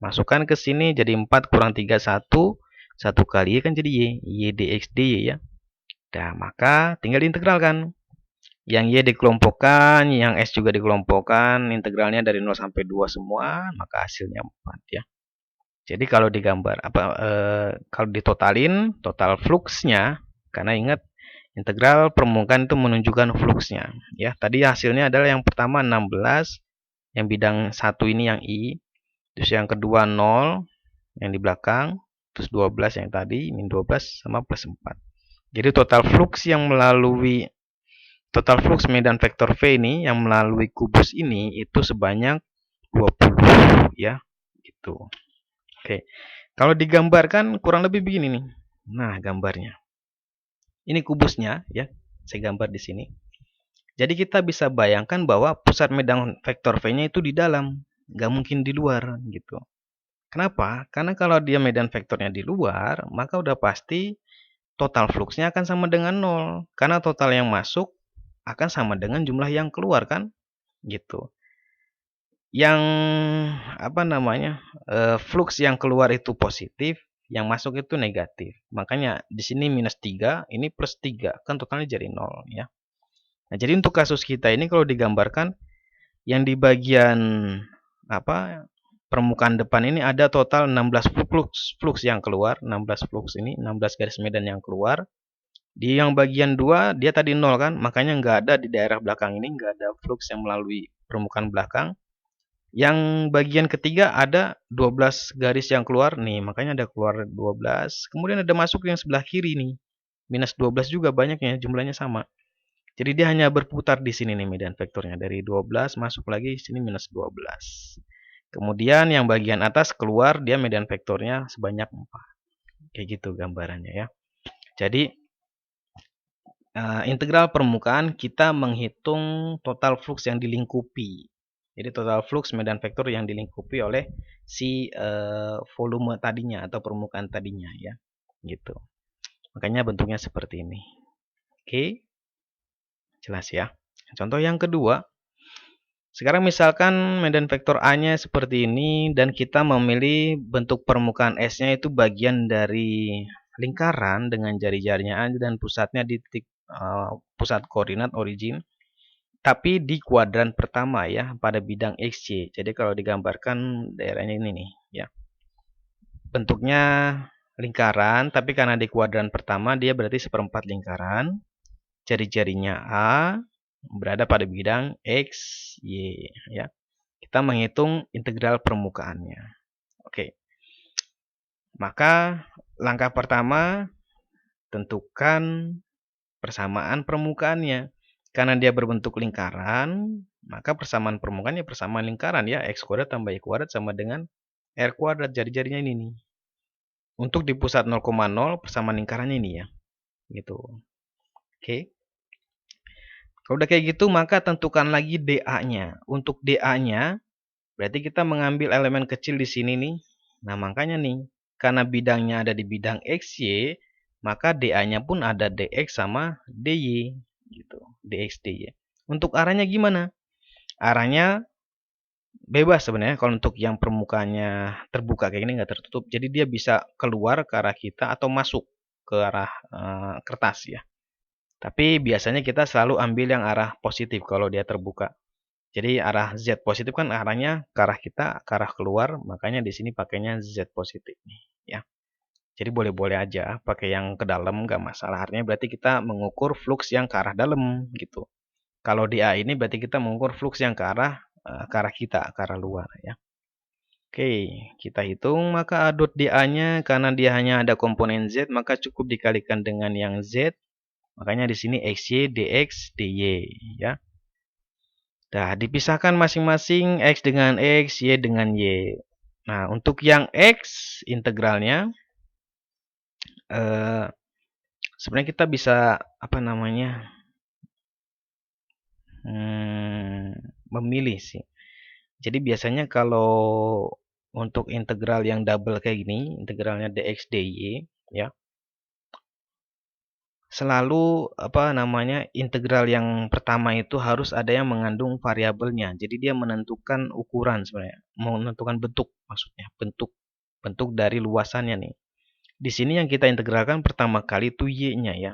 Masukkan ke sini jadi 4 kurang 3, 1. 1 kali y kan jadi y dx dy ya. Nah, maka tinggal diintegralkan. Yang y dikelompokkan, yang s juga dikelompokkan, integralnya dari 0 sampai 2 semua, maka hasilnya 4 ya. Jadi kalau digambar kalau ditotalin, total fluxnya, karena ingat integral permukaan itu menunjukkan fluxnya ya. Tadi hasilnya adalah yang pertama 16, yang bidang 1 ini yang i, terus yang kedua 0 yang di belakang, terus 12 yang tadi, min 12 sama plus 4. Jadi total flux medan vektor V ini yang melalui kubus ini itu sebanyak 20 ya, gitu. Oke. Kalau digambarkan kurang lebih begini nih. Nah, gambarnya. Ini kubusnya ya. Saya gambar di sini. Jadi kita bisa bayangkan bahwa pusat medan vektor V-nya itu di dalam, nggak mungkin di luar gitu. Kenapa? Karena kalau dia medan vektornya di luar, maka udah pasti total fluxnya akan sama dengan 0. Karena total yang masuk akan sama dengan jumlah yang keluar kan? Gitu. Yang flux yang keluar itu positif, yang masuk itu negatif. Makanya di sini minus 3, ini plus 3, kan totalnya jadi 0 ya. Nah, jadi untuk kasus kita ini kalau digambarkan yang di bagian permukaan depan ini ada total 16 flux yang keluar, 16 flux ini, 16 garis medan yang keluar. Di yang bagian 2 dia tadi 0 kan, makanya nggak ada di daerah belakang ini, nggak ada flux yang melalui permukaan belakang. Yang bagian ketiga ada 12 garis yang keluar nih, makanya ada keluar 12. Kemudian ada masuk yang sebelah kiri nih, minus 12 juga banyaknya, jumlahnya sama. Jadi dia hanya berputar di sini nih medan vektornya, dari 12 masuk lagi sini minus 12. Kemudian yang bagian atas keluar dia medan vektornya sebanyak 4. Kayak gitu gambarannya ya. Jadi integral permukaan kita menghitung total flux yang dilingkupi. Jadi total flux medan vektor yang dilingkupi oleh si volume tadinya atau permukaan tadinya ya. Gitu. Makanya bentuknya seperti ini. Oke. Jelas ya. Contoh yang kedua. Sekarang misalkan medan vektor A-nya seperti ini dan kita memilih bentuk permukaan S-nya itu bagian dari lingkaran dengan jari-jarinya A dan pusatnya di titik pusat koordinat origin. Tapi di kuadran pertama ya, pada bidang XY. Jadi kalau digambarkan daerahnya ini nih ya. Bentuknya lingkaran, tapi karena di kuadran pertama dia berarti seperempat lingkaran. Jari-jarinya A berada pada bidang X, Y ya. Kita menghitung integral permukaannya. Oke. Maka langkah pertama tentukan persamaan permukaannya. Karena dia berbentuk lingkaran, maka persamaan permukaannya persamaan lingkaran ya, x kuadrat tambah y kuadrat sama dengan r kuadrat, jari-jarinya ini nih. Untuk di pusat 0,0 persamaan lingkarannya ini ya. Gitu. Oke. Kalau udah kayak gitu maka tentukan lagi dA-nya. Untuk dA-nya berarti kita mengambil elemen kecil di sini nih. Nah, makanya nih, karena bidangnya ada di bidang XY, maka dA-nya pun ada dx sama dy gitu. Dx dy. Untuk arahnya gimana? Arahnya bebas sebenarnya kalau untuk yang permukaannya terbuka kayak gini nggak tertutup. Jadi dia bisa keluar ke arah kita atau masuk ke arah kertas ya. Tapi biasanya kita selalu ambil yang arah positif kalau dia terbuka. Jadi arah Z positif kan arahnya ke arah kita, ke arah keluar, makanya di sini pakainya Z positif nih, ya. Jadi boleh-boleh aja pakai yang ke dalam nggak masalah. Artinya berarti kita mengukur flux yang ke arah dalam gitu. Kalau di A ini berarti kita mengukur flux yang ke arah kita, ke arah luar ya. Oke, kita hitung maka A dot dA-nya karena dia hanya ada komponen Z maka cukup dikalikan dengan yang Z. Makanya di sini XY dx dy ya. Nah, dipisahkan masing-masing X dengan X, Y dengan Y. Nah, untuk yang X integralnya sebenarnya kita bisa apa namanya memilih sih. Jadi biasanya kalau untuk integral yang double kayak gini, integralnya dx dy ya. Selalu apa namanya integral yang pertama itu harus ada yang mengandung variabelnya. Jadi dia menentukan ukuran sebenarnya, menentukan bentuk maksudnya, bentuk dari luasannya nih. Di sini yang kita integralkan pertama kali itu y-nya ya.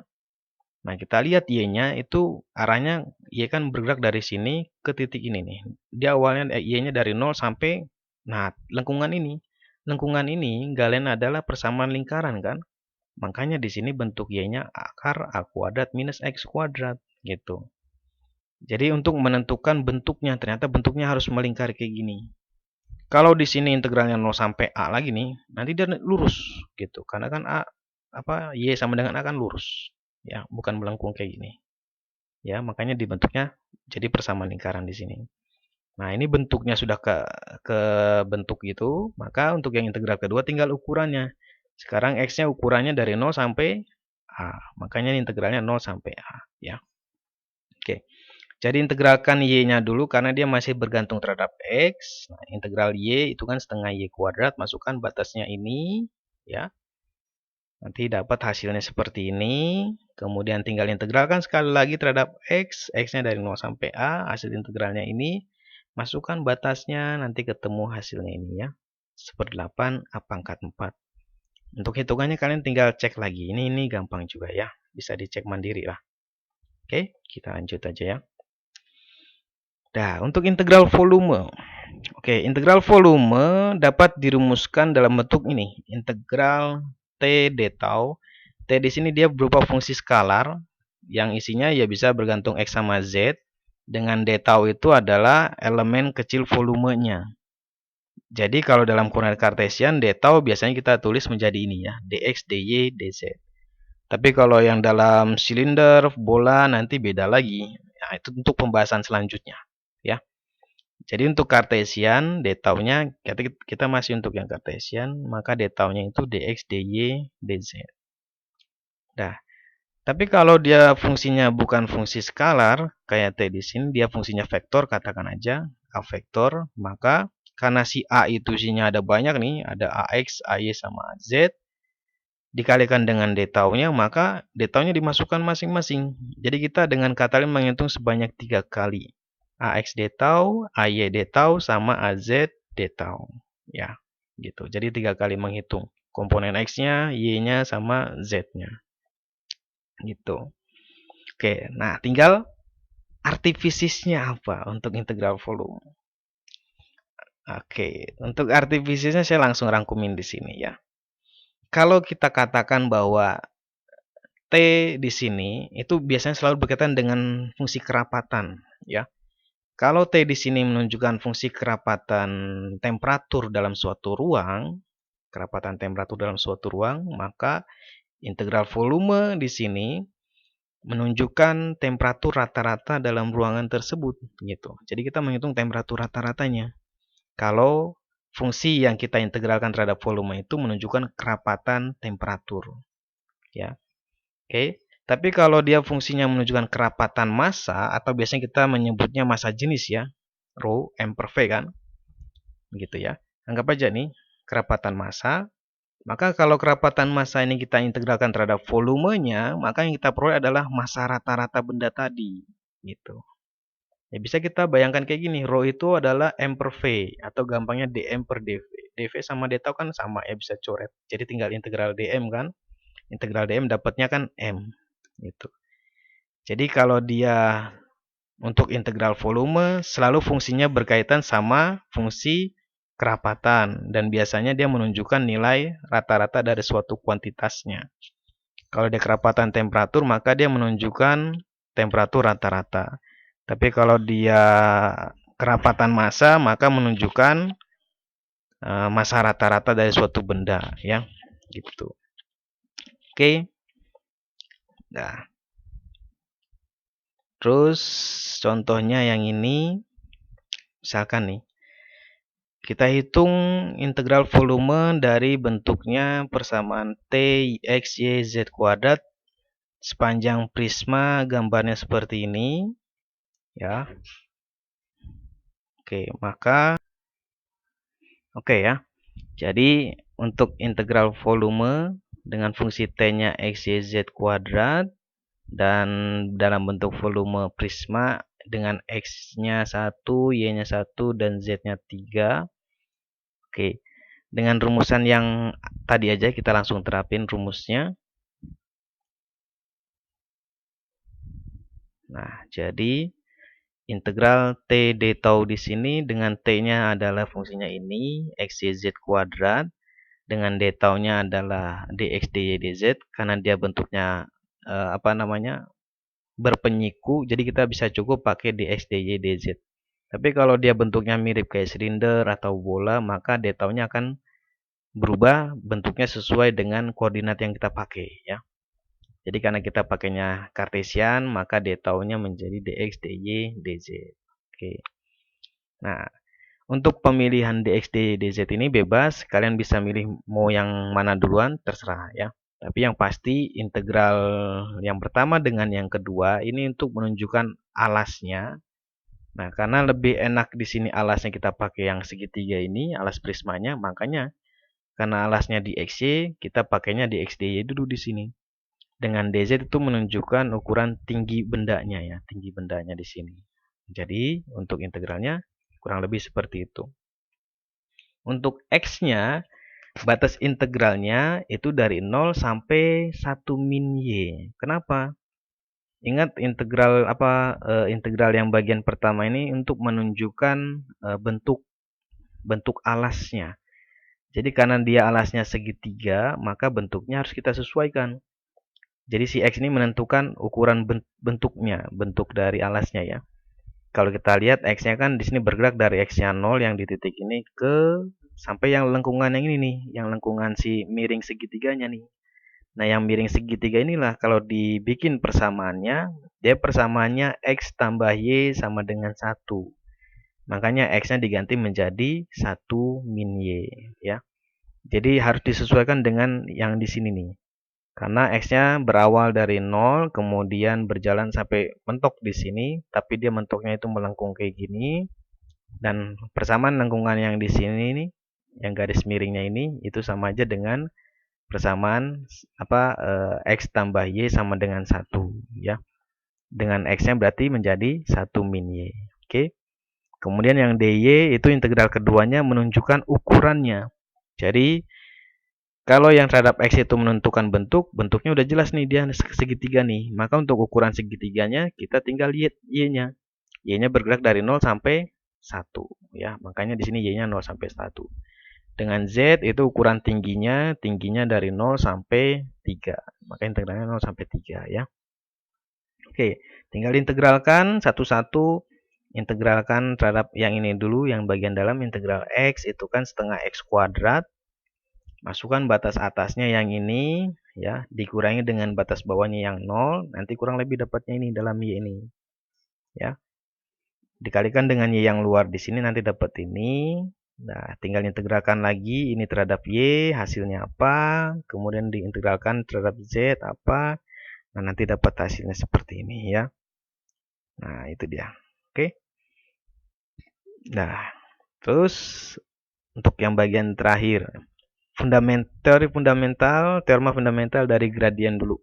Nah, kita lihat y-nya itu arahnya y kan bergerak dari sini ke titik ini nih. Dia awalnya y-nya dari 0 sampai nah, lengkungan ini. Lengkungan ini galen adalah persamaan lingkaran kan? Makanya di sini bentuk y-nya akar a kuadrat minus x kuadrat gitu. Jadi untuk menentukan bentuknya ternyata bentuknya harus melingkari kayak gini. Kalau di sini integralnya 0 sampai a lagi nih, nanti dia lurus gitu. Karena kan a y sama dengan a kan lurus. Ya, bukan melengkung kayak gini. Ya, makanya dibentuknya jadi persamaan lingkaran di sini. Nah, ini bentuknya sudah ke bentuk itu, maka untuk yang integral kedua tinggal ukurannya. Sekarang X-nya ukurannya dari 0 sampai A. Makanya integralnya 0 sampai A. Ya. Oke. Jadi integralkan Y-nya dulu karena dia masih bergantung terhadap X. Nah, integral Y itu kan setengah Y kuadrat. Masukkan batasnya ini. Ya. Nanti dapat hasilnya seperti ini. Kemudian tinggal integralkan sekali lagi terhadap X. X-nya dari 0 sampai A. Hasil integralnya ini. Masukkan batasnya. Nanti ketemu hasilnya ini ya. 1/8 A pangkat 4. Untuk hitungannya kalian tinggal cek lagi. Ini gampang juga ya. Bisa dicek mandiri lah. Oke, kita lanjut aja ya. Nah, untuk integral volume. Oke, integral volume dapat dirumuskan dalam bentuk ini. Integral T d tau. T di sini dia berupa fungsi skalar. Yang isinya ya bisa bergantung X sama Z. Dengan d tau itu adalah elemen kecil volumenya. Jadi kalau dalam koordinat kartesian, d tau biasanya kita tulis menjadi ini ya, dx, dy, dz. Tapi kalau yang dalam silinder, bola nanti beda lagi. Nah, itu untuk pembahasan selanjutnya, ya. Jadi untuk kartesian, d tau-nya kita masih untuk yang kartesian, maka d tau-nya itu dx, dy, dz. Nah, tapi kalau dia fungsinya bukan fungsi skalar, kayak t di sini, dia fungsinya vektor, katakan aja a vektor, maka karena si A itu isinya ada banyak nih, ada AX, AY, sama AZ, dikalikan dengan d tau-nya, maka d tau-nya dimasukkan masing-masing. Jadi kita dengan kata lain menghitung sebanyak 3 kali. AX d tau, AY d tau, sama AZ d tau. Ya, gitu. Jadi 3 kali menghitung. Komponen X-nya, Y-nya, sama Z-nya. Gitu. Oke, nah tinggal artifisisnya apa untuk integral volume. Oke, untuk artifisisnya saya langsung rangkumin di sini ya. Kalau kita katakan bahwa T di sini itu biasanya selalu berkaitan dengan fungsi kerapatan ya. Kalau T di sini menunjukkan fungsi kerapatan temperatur dalam suatu ruang, maka integral volume di sini menunjukkan temperatur rata-rata dalam ruangan tersebut gitu. Jadi kita menghitung temperatur rata-ratanya. Kalau fungsi yang kita integralkan terhadap volume itu menunjukkan kerapatan temperatur. Ya. Oke. Tapi kalau dia fungsinya menunjukkan kerapatan massa atau biasanya kita menyebutnya massa jenis ya. Rho M per V kan. Gitu ya. Anggap aja nih kerapatan massa. Maka kalau kerapatan massa ini kita integralkan terhadap volumenya, maka yang kita peroleh adalah massa rata-rata benda tadi. Gitu. Ya bisa kita bayangkan kayak gini, rho itu adalah M per V, atau gampangnya dm per dv. dv sama d tau kan sama, ya bisa coret. Jadi tinggal integral dm kan. Integral dm dapatnya kan M. Gitu. Jadi kalau dia untuk integral volume, selalu fungsinya berkaitan sama fungsi kerapatan. Dan biasanya dia menunjukkan nilai rata-rata dari suatu kuantitasnya. Kalau dia kerapatan temperatur, maka dia menunjukkan temperatur rata-rata. Tapi kalau dia kerapatan massa, maka menunjukkan massa rata-rata dari suatu benda, ya. Gitu. Oke. Nah, terus contohnya yang ini, misalkan nih, kita hitung integral volume dari bentuknya persamaan T, X, Y, Z kuadrat sepanjang prisma, gambarnya seperti ini, ya. Oke ya. Jadi untuk integral volume dengan fungsi T-nya X, Y, Z kuadrat dan dalam bentuk volume prisma dengan X-nya 1, Y-nya 1 dan Z-nya 3. Oke. Dengan rumusan yang tadi aja kita langsung terapin rumusnya. Nah, jadi integral T d tau di sini dengan T-nya adalah fungsinya ini, X, Y, Z kuadrat. Dengan d tau-nya adalah dx dy dz karena dia bentuknya berpenyiku, jadi kita bisa cukup pakai dx dy dz. Tapi kalau dia bentuknya mirip kayak silinder atau bola, maka d tau-nya akan berubah bentuknya sesuai dengan koordinat yang kita pakai, ya. Jadi karena kita pakainya kartesian, maka d tau-nya menjadi dx dy dz. Oke. Nah, untuk pemilihan dx dy dz ini bebas, kalian bisa milih mau yang mana duluan, terserah ya. Tapi yang pasti integral yang pertama dengan yang kedua ini untuk menunjukkan alasnya. Nah, karena lebih enak di sini alasnya kita pakai yang segitiga ini, alas prismanya, makanya karena alasnya di XY, kita pakainya di XDY dulu di sini. Dengan DZ itu menunjukkan ukuran tinggi bendanya ya, tinggi bendanya di sini. Jadi, untuk integralnya kurang lebih seperti itu. Untuk X-nya, batas integralnya itu dari 0 sampai 1 min Y. Kenapa? Ingat integral yang bagian pertama ini untuk menunjukkan bentuk alasnya. Jadi karena dia alasnya segitiga, maka bentuknya harus kita sesuaikan. Jadi si X ini menentukan ukuran bentuknya, bentuk dari alasnya ya. Kalau kita lihat X-nya kan di sini bergerak dari X-nya 0 yang di titik ini ke sampai yang lengkungan yang ini nih, yang lengkungan si miring segitiganya nih. Nah, yang miring segitiga inilah kalau dibikin persamaannya, dia persamaannya X tambah Y sama dengan 1. Makanya X-nya diganti menjadi 1 min Y, ya. Jadi harus disesuaikan dengan yang di sini nih. Karena X-nya berawal dari 0, kemudian berjalan sampai mentok di sini, tapi dia mentoknya itu melengkung kayak gini. Dan persamaan lengkungan yang di sini nih, yang garis miringnya ini, itu sama aja dengan persamaan X tambah Y sama dengan 1. Ya. Dengan X-nya berarti menjadi 1 min Y. Oke. Kemudian yang dy itu integral keduanya menunjukkan ukurannya. Jadi kalau yang terhadap X itu menentukan bentuknya udah jelas nih dia segitiga nih. Maka untuk ukuran segitiganya kita tinggal lihat Y-nya. Y-nya bergerak dari 0 sampai 1 ya. Makanya di sini Y-nya 0 sampai 1. Dengan Z itu ukuran tingginya dari 0 sampai 3. Maka integralnya 0 sampai 3 ya. Oke, tinggal integralkan satu-satu. Integralkan terhadap yang ini dulu, yang bagian dalam integral X itu kan setengah X kuadrat. Masukkan batas atasnya yang ini ya, dikurangi dengan batas bawahnya yang 0, nanti kurang lebih dapatnya ini dalam Y ini. Ya. Dikalikan dengan Y yang luar di sini nanti dapat ini. Nah, tinggal integralkan lagi ini terhadap Y, hasilnya apa? Kemudian diintegralkan terhadap Z apa? Nah, nanti dapat hasilnya seperti ini ya. Nah, itu dia. Oke. Nah, terus untuk yang bagian terakhir teorema fundamental dari gradien dulu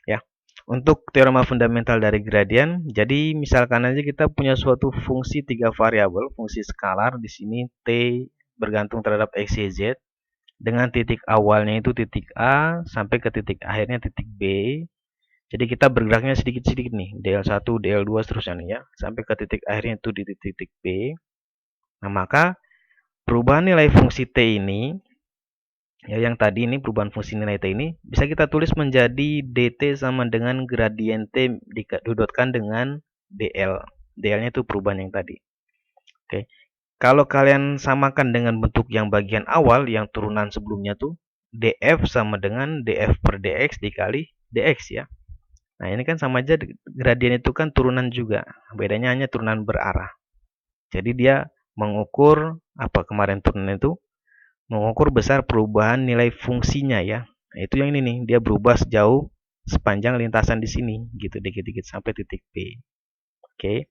ya. Untuk teorema fundamental dari gradien, jadi misalkan aja kita punya suatu fungsi 3 variabel, fungsi skalar di sini t bergantung terhadap x, y, z dengan titik awalnya itu titik A sampai ke titik akhirnya titik B. Jadi kita bergeraknya sedikit-sedikit nih, dl1, dl2 seterusnya nih ya, sampai ke titik akhirnya itu di titik B. Nah, maka perubahan nilai fungsi t ini ya, yang tadi ini perubahan fungsi nilai t ini bisa kita tulis menjadi dt sama dengan gradien t didotkan dengan dl. dl-nya itu perubahan yang tadi. Oke. Kalau kalian samakan dengan bentuk yang bagian awal yang turunan sebelumnya tuh df sama dengan df per dx dikali dx ya. Nah, ini kan sama aja, gradien itu kan turunan juga. Bedanya hanya turunan berarah. Jadi dia mengukur apa kemarin turunan itu? Mengukur besar perubahan nilai fungsinya ya. Nah, itu yang ini nih, dia berubah sejauh sepanjang lintasan di sini gitu, dikit-dikit sampai titik B. Oke.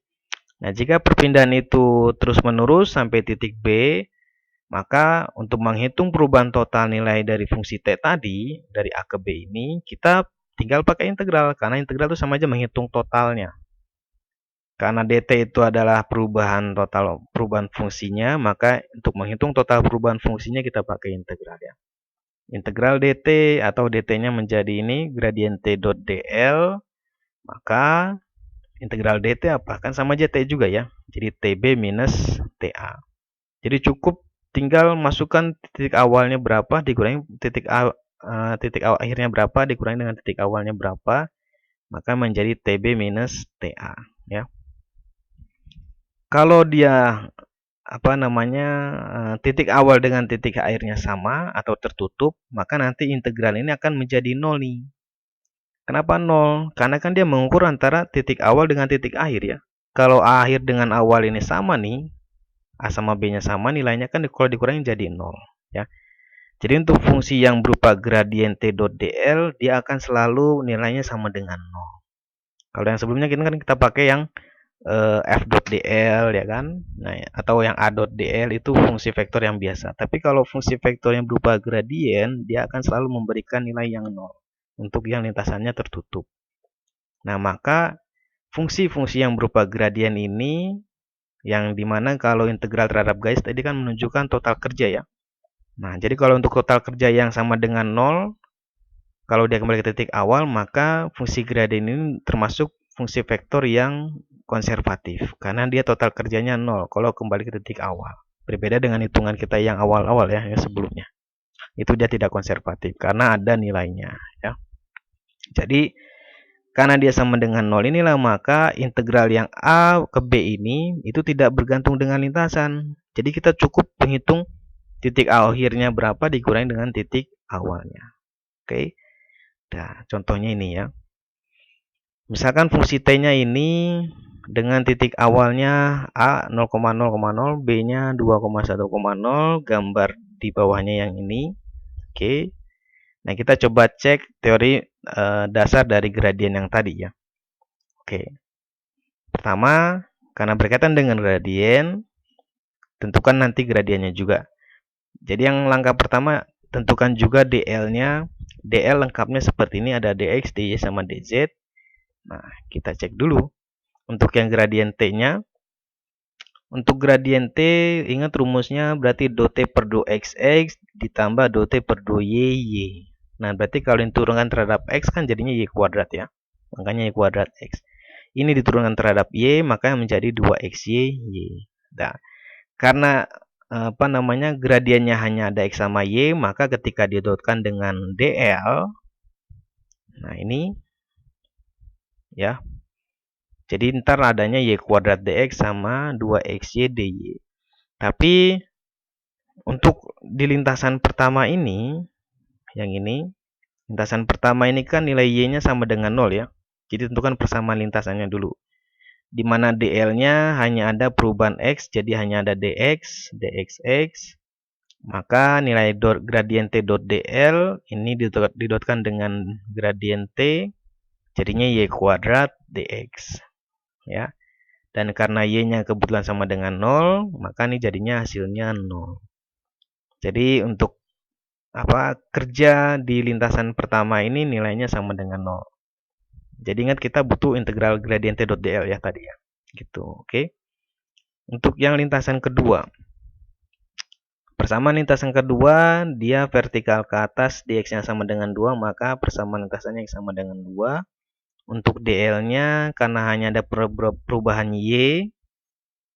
Nah, jika perpindahan itu terus-menerus sampai titik B, maka untuk menghitung perubahan total nilai dari fungsi T tadi, dari A ke B ini, kita tinggal pakai integral. Karena integral itu sama aja menghitung totalnya. Karena dt itu adalah perubahan total, perubahan fungsinya, maka untuk menghitung total perubahan fungsinya kita pakai integral ya. Integral dt atau dt-nya menjadi ini gradien t dot dl, maka integral dt apa? Kan sama aja t juga ya. Jadi tb minus ta. Jadi cukup tinggal masukkan titik awalnya berapa dikurangi titik akhirnya berapa dikurangi dengan titik awalnya berapa, maka menjadi tb minus ta ya. Kalau dia titik awal dengan titik akhirnya sama atau tertutup, maka nanti integral ini akan menjadi 0 nih. Kenapa 0? Karena kan dia mengukur antara titik awal dengan titik akhir ya. Kalau akhir dengan awal ini sama nih, A sama B-nya sama, nilainya kan kalau dikurangi jadi 0 ya. Jadi untuk fungsi yang berupa gradien t dot dl, dia akan selalu nilainya sama dengan 0. Kalau yang sebelumnya kita pakai yang f dot dl ya kan, nah atau yang a dot dl itu fungsi vektor yang biasa. Tapi kalau fungsi vektor yang berupa gradien, dia akan selalu memberikan nilai yang 0 untuk yang lintasannya tertutup. Nah, maka fungsi-fungsi yang berupa gradien ini, yang dimana kalau integral terhadap garis tadi kan menunjukkan total kerja ya. Nah, jadi kalau untuk total kerja yang sama dengan 0, kalau dia kembali ke titik awal, maka fungsi gradien ini termasuk fungsi vektor yang konservatif karena dia total kerjanya 0 kalau kembali ke titik awal. Berbeda dengan hitungan kita yang awal-awal ya, yang sebelumnya. Itu dia tidak konservatif karena ada nilainya ya. Jadi karena dia sama dengan 0 inilah maka integral yang A ke B ini itu tidak bergantung dengan lintasan. Jadi kita cukup menghitung titik akhirnya berapa dikurangi dengan titik awalnya. Oke. Nah, contohnya ini ya. Misalkan fungsi t-nya ini dengan titik awalnya A 0,0,0, B-nya 2,1,0, gambar di bawahnya yang ini. Oke. Nah, kita coba cek teori dasar dari gradien yang tadi ya. Oke. Pertama, karena berkaitan dengan gradien, tentukan nanti gradiennya juga. Jadi yang langkah pertama, tentukan juga dl-nya. dl lengkapnya seperti ini, ada dx, dy, sama dz. Nah, kita cek dulu. Untuk yang gradien t-nya, untuk gradien t, ingat rumusnya berarti do t per do xx ditambah do t per do y. Nah, berarti kalau diturunkan terhadap x kan jadinya y kuadrat ya. Makanya y kuadrat x. Ini diturunkan terhadap y, maka menjadi 2xy y. Nah, karena gradiennya hanya ada x sama y, maka ketika didotkan dengan dl, nah ini ya, jadi ntar adanya y kuadrat dx sama 2xy dy. Tapi untuk di lintasan pertama ini, yang ini, lintasan pertama ini kan nilai y-nya sama dengan 0 ya. Jadi tentukan persamaan lintasannya dulu. Di mana dl-nya hanya ada perubahan x, jadi hanya ada dx, dxx. Maka nilai gradien t dot dl ini didotkan dengan gradien t, jadinya y kuadrat dx. Ya. Dan karena y-nya kebetulan sama dengan 0, maka ini jadinya hasilnya 0. Jadi untuk kerja di lintasan pertama ini nilainya sama dengan 0. Jadi ingat kita butuh integral gradiente.dl ya tadi ya. Gitu, oke. Untuk yang lintasan kedua. Persamaan lintasan kedua, dia vertikal ke atas, dx-nya sama dengan 2, maka persamaan lintasannya sama dengan 2. Untuk dl-nya karena hanya ada perubahan y,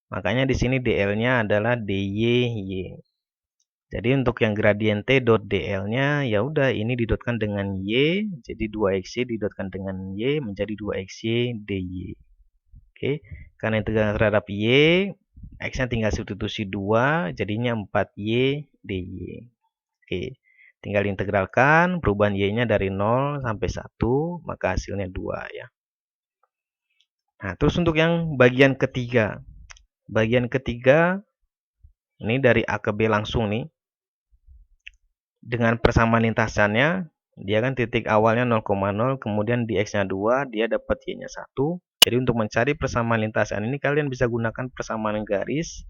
makanya di sini dl-nya adalah dy. Jadi untuk yang gradiente dot dl-nya ya udah ini didotkan dengan y, jadi 2xy didotkan dengan y menjadi 2xy dy. Oke, karena integral terhadap y, x-nya tinggal substitusi 2, jadinya 4y dy. Oke, tinggal integralkan, perubahan y-nya dari 0 sampai 1, maka hasilnya 2 ya. Nah, terus untuk yang bagian ketiga. Bagian ketiga, ini dari A ke B langsung nih. Dengan persamaan lintasannya, dia kan titik awalnya 0,0, kemudian di x-nya 2, dia dapat y-nya 1. Jadi untuk mencari persamaan lintasan ini kalian bisa gunakan persamaan garis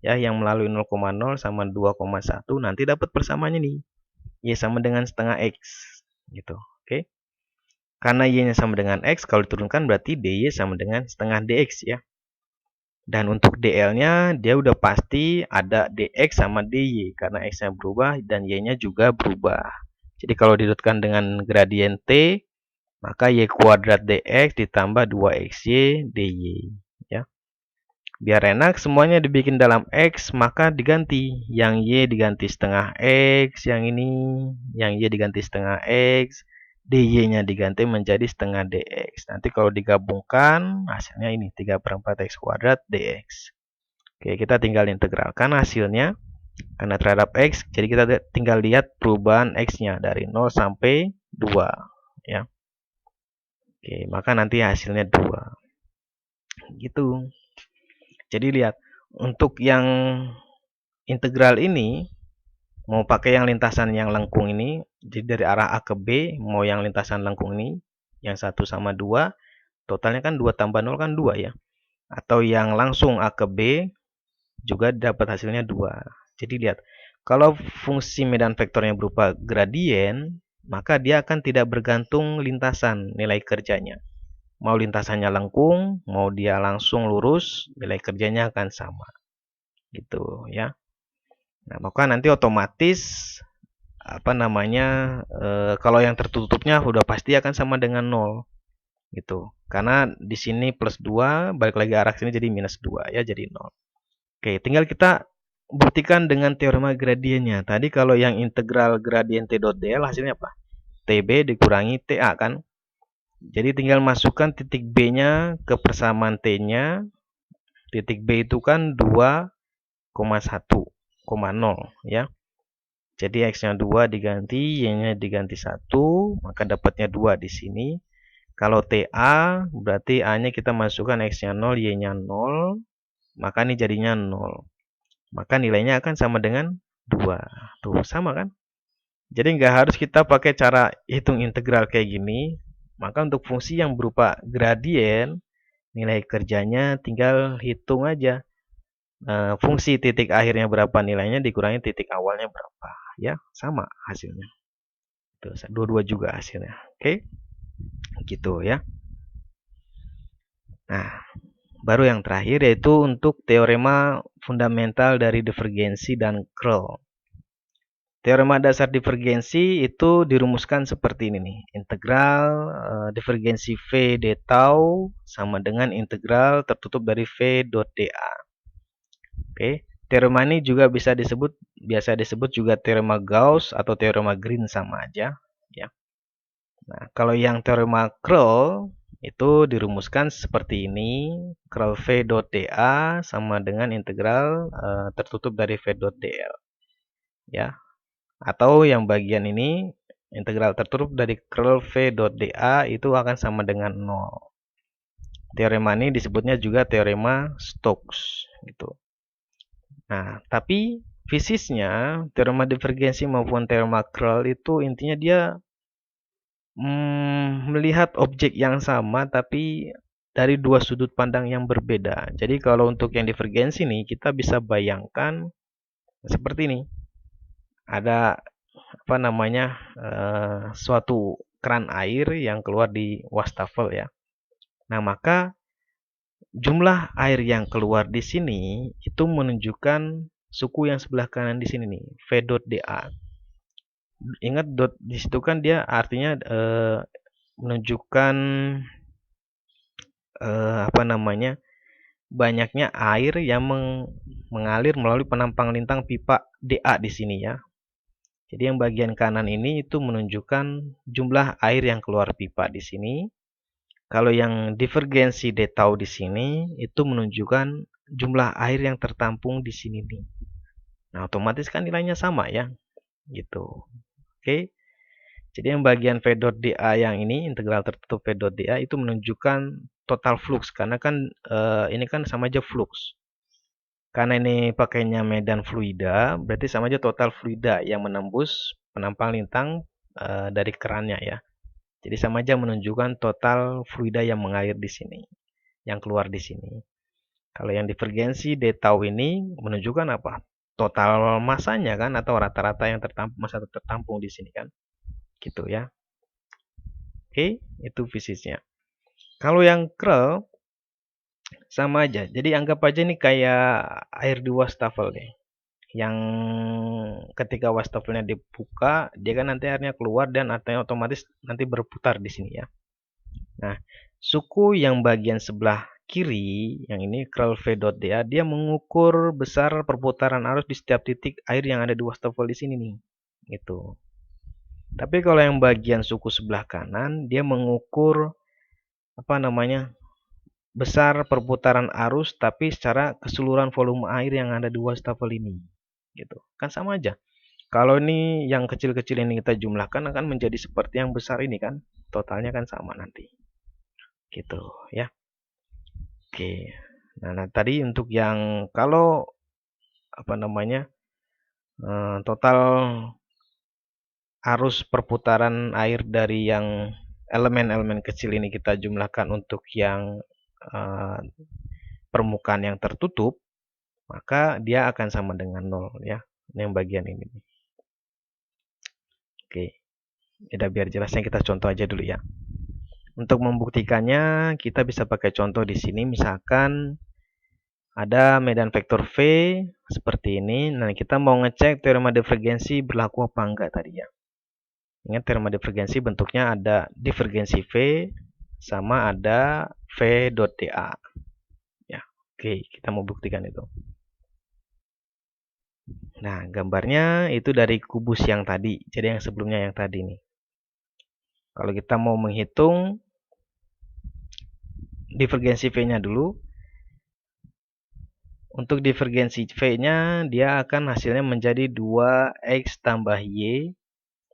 ya yang melalui 0,0 sama 2,1 nanti dapat persamaannya nih. Y sama dengan setengah x gitu. Oke. Karena y-nya sama dengan x, kalau diturunkan berarti dy sama dengan setengah dx ya. Dan untuk dl-nya dia udah pasti ada dx sama dy karena x-nya berubah dan y-nya juga berubah. Jadi kalau didotkan dengan gradien t, maka y kuadrat dx ditambah 2xy dy ya. Biar enak semuanya dibikin dalam x, maka diganti. Yang y diganti setengah x, yang y diganti setengah x, dy-nya diganti menjadi setengah dx. Nanti kalau digabungkan, hasilnya ini 3/4 x kuadrat dx. Oke, kita tinggal integralkan hasilnya. Karena terhadap x, jadi kita tinggal lihat perubahan x-nya dari 0 sampai 2. Ya. Oke, maka nanti hasilnya 2. Gitu. Jadi lihat, untuk yang integral ini, mau pakai yang lintasan yang lengkung ini, jadi dari arah A ke B, mau yang lintasan lengkung ini, yang 1 sama 2, totalnya kan 2 tambah 0 kan 2 ya. Atau yang langsung A ke B, juga dapat hasilnya 2. Jadi lihat, kalau fungsi medan vektornya berupa gradien, maka dia akan tidak bergantung lintasan nilai kerjanya. Mau lintasannya lengkung, mau dia langsung lurus, nilai kerjanya akan sama. Gitu ya. Nah, maka nanti otomatis kalau yang tertutupnya sudah pasti akan sama dengan 0 gitu. Karena di sini plus 2, balik lagi arah sini jadi minus 2 ya, jadi 0. Oke, tinggal kita buktikan dengan teorema gradiennya. Tadi kalau yang integral gradien t.dl hasilnya apa? TB dikurangi TA kan? Jadi tinggal masukkan titik B-nya ke persamaan T-nya. Titik B itu kan 2,1,0 ya. Jadi x-nya 2 diganti, y-nya diganti 1, maka dapatnya 2 di sini. Kalau TA, berarti A-nya kita masukkan x-nya 0, y-nya 0, maka ini jadinya 0. Maka nilainya akan sama dengan 2. Tuh, sama kan? Jadi nggak harus kita pakai cara hitung integral kayak gini. Maka untuk fungsi yang berupa gradien, nilai kerjanya tinggal hitung aja. Fungsi titik akhirnya berapa nilainya dikurangi titik awalnya berapa. Ya, sama hasilnya. Tuh, dua-dua juga hasilnya. Oke? Gitu ya. Nah, baru yang terakhir yaitu untuk teorema fundamental dari divergensi dan curl. Teorema dasar divergensi itu dirumuskan seperti ini nih. Integral divergensi V d tau sama dengan integral tertutup dari V dot dA. Oke, teorema ini juga biasa disebut juga teorema Gauss atau teorema Green sama aja ya. Nah, kalau yang teorema curl itu dirumuskan seperti ini. Curl V dot dA sama dengan integral tertutup dari V dot dl. Ya. Atau yang bagian ini integral tertutup dari curl V dot dA itu akan sama dengan 0. Teorema ini disebutnya juga teorema Stokes gitu. Nah, tapi fisisnya teorema divergensi maupun teorema curl itu intinya dia melihat objek yang sama tapi dari dua sudut pandang yang berbeda. Jadi kalau untuk yang divergensi nih kita bisa bayangkan seperti ini. Ada apa namanya, suatu keran air yang keluar di wastafel ya. Nah, maka jumlah air yang keluar di sini itu menunjukkan suku yang sebelah kanan di sini nih, V.dA. Ingat dot di situ kan dia artinya menunjukkan apa namanya, banyaknya air yang mengalir melalui penampang lintang pipa DA di sini ya. Jadi yang bagian kanan ini itu menunjukkan jumlah air yang keluar pipa di sini. Kalau yang divergensi D tau di sini itu menunjukkan jumlah air yang tertampung di sini nih. Nah, otomatis kan nilainya sama ya, gitu. Oke. Jadi yang bagian V.dA yang ini integral tertutup V.dA itu menunjukkan total flux karena kan ini kan sama aja flux. Karena ini pakainya medan fluida, berarti sama aja total fluida yang menembus penampang lintang dari kerannya ya. Jadi sama aja menunjukkan total fluida yang mengalir di sini, yang keluar di sini. Kalau yang divergensi D tau ini menunjukkan apa? Total masanya kan atau rata-rata yang masa tertampung di sini kan. Gitu ya. Oke, itu fisiknya. Kalau yang curl sama aja. Jadi anggap aja nih kayak air di wastafel nih. Yang ketika wastafelnya dibuka, dia kan nanti airnya keluar dan artinya otomatis nanti berputar di sini ya. Nah, suku yang bagian sebelah kiri, yang ini curl V.dA, dia mengukur besar perputaran arus di setiap titik air yang ada di wastafel di sini nih. Gitu. Tapi kalau yang bagian suku sebelah kanan, dia mengukur apa namanya? Besar perputaran arus tapi secara keseluruhan volume air yang ada di wastafel ini. Gitu. Kan sama aja. Kalau ini yang kecil-kecil ini kita jumlahkan akan menjadi seperti yang besar ini kan. Totalnya kan sama nanti. Gitu ya. Oke. Nah, tadi untuk yang kalau apa namanya total arus perputaran air dari yang elemen-elemen kecil ini kita jumlahkan untuk yang permukaan yang tertutup, maka dia akan sama dengan 0 ya. Ini yang bagian ini. Oke. Udah biar jelasnya kita contoh aja dulu ya. Untuk membuktikannya kita bisa pakai contoh di sini misalkan ada medan vektor V seperti ini. Nah, kita mau ngecek teorema divergensi berlaku apa enggak tadi ya. Ingat teorema divergensi bentuknya ada divergensi V sama ada V.dA. Ya, oke, kita mau buktikan itu. Nah, gambarnya itu dari kubus yang tadi. Jadi yang sebelumnya yang tadi nih. Kalau kita mau menghitung divergensi V-nya dulu. Untuk divergensi V-nya, dia akan hasilnya menjadi 2X tambah Y.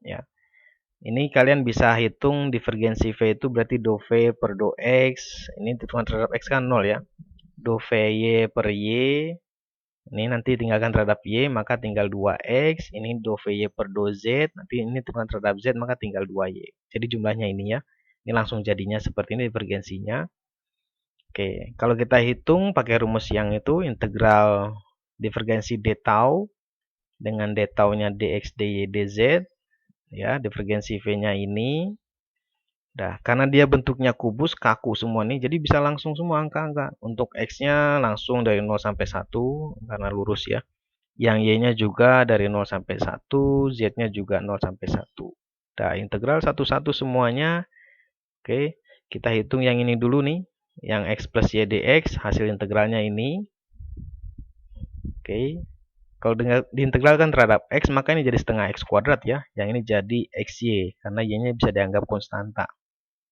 Ya. Ini kalian bisa hitung divergensi V itu berarti do V per do X. Ini hitungan terhadap X kan 0 ya. Do VY per Y. Ini nanti tinggalkan terhadap Y, maka tinggal 2X. Ini do VY per do Z. Nanti ini hitungan terhadap Z, maka tinggal 2Y. Jadi jumlahnya ini ya. Ini langsung jadinya seperti ini divergensinya. Oke, kalau kita hitung pakai rumus yang itu, integral divergensi d tau dengan d taunya dx, dy, dz, ya, divergensi v-nya ini. Nah, karena dia bentuknya kubus, kaku semua nih, jadi bisa langsung semua angka-angka. Untuk x-nya langsung dari 0 sampai 1, karena lurus ya. Yang y-nya juga dari 0 sampai 1, z-nya juga 0 sampai 1. Nah, integral satu-satu semuanya. Oke, kita hitung yang ini dulu nih. Yang x plus y dx, hasil integralnya ini. Oke. Kalau diintegralkan terhadap x, maka ini jadi setengah x kuadrat ya. Yang ini jadi xy, karena y-nya bisa dianggap konstanta.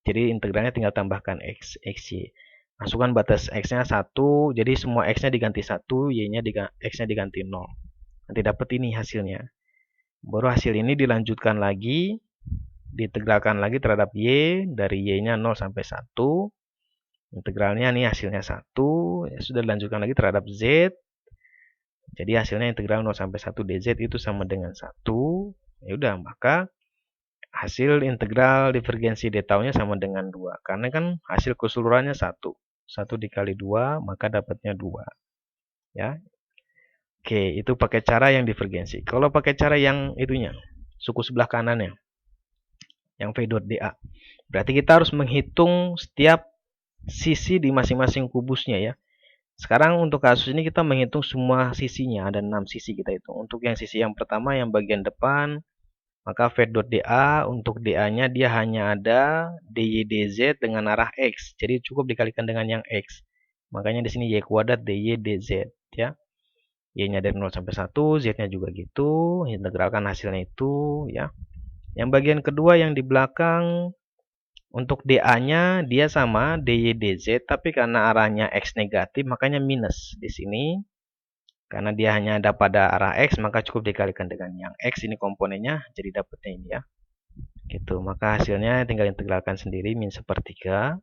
Jadi integralnya tinggal tambahkan xy. Masukkan batas x-nya 1, jadi semua x-nya diganti 1, y-nya x-nya diganti 0. Nanti dapat ini hasilnya. Baru hasil ini dilanjutkan lagi, diintegralkan lagi terhadap y, dari y-nya 0 sampai 1. Integralnya nih hasilnya 1, ya sudah dilanjutkan lagi terhadap z. Jadi hasilnya integral 0 sampai 1 dz itu sama dengan 1. Ya udah, maka hasil integral divergensi d taunya sama dengan 2. Karena kan hasil keseluruhannya 1. 1 dikali 2, maka dapatnya 2. Ya. Oke, itu pakai cara yang divergensi. Kalau pakai cara yang itunya, suku sebelah kanannya, yang V dot DA. Berarti kita harus menghitung setiap sisi di masing-masing kubusnya ya. Sekarang untuk kasus ini kita menghitung semua sisinya, ada 6 sisi kita hitung. Untuk yang sisi yang pertama yang bagian depan, maka V dot DA untuk DA-nya dia hanya ada DY DZ dengan arah X. Jadi cukup dikalikan dengan yang X. Makanya di sini Y kuadrat DY DZ ya. Y-nya dari 0 sampai 1, Z-nya juga gitu. Integralkan hasilnya itu ya. Yang bagian kedua yang di belakang untuk DA-nya dia sama DY DZ, tapi karena arahnya X negatif makanya minus di sini. Karena dia hanya ada pada arah X, maka cukup dikalikan dengan yang X ini komponennya, jadi dapatnya ini ya. Gitu, maka hasilnya tinggal integralkan sendiri min sepertiga.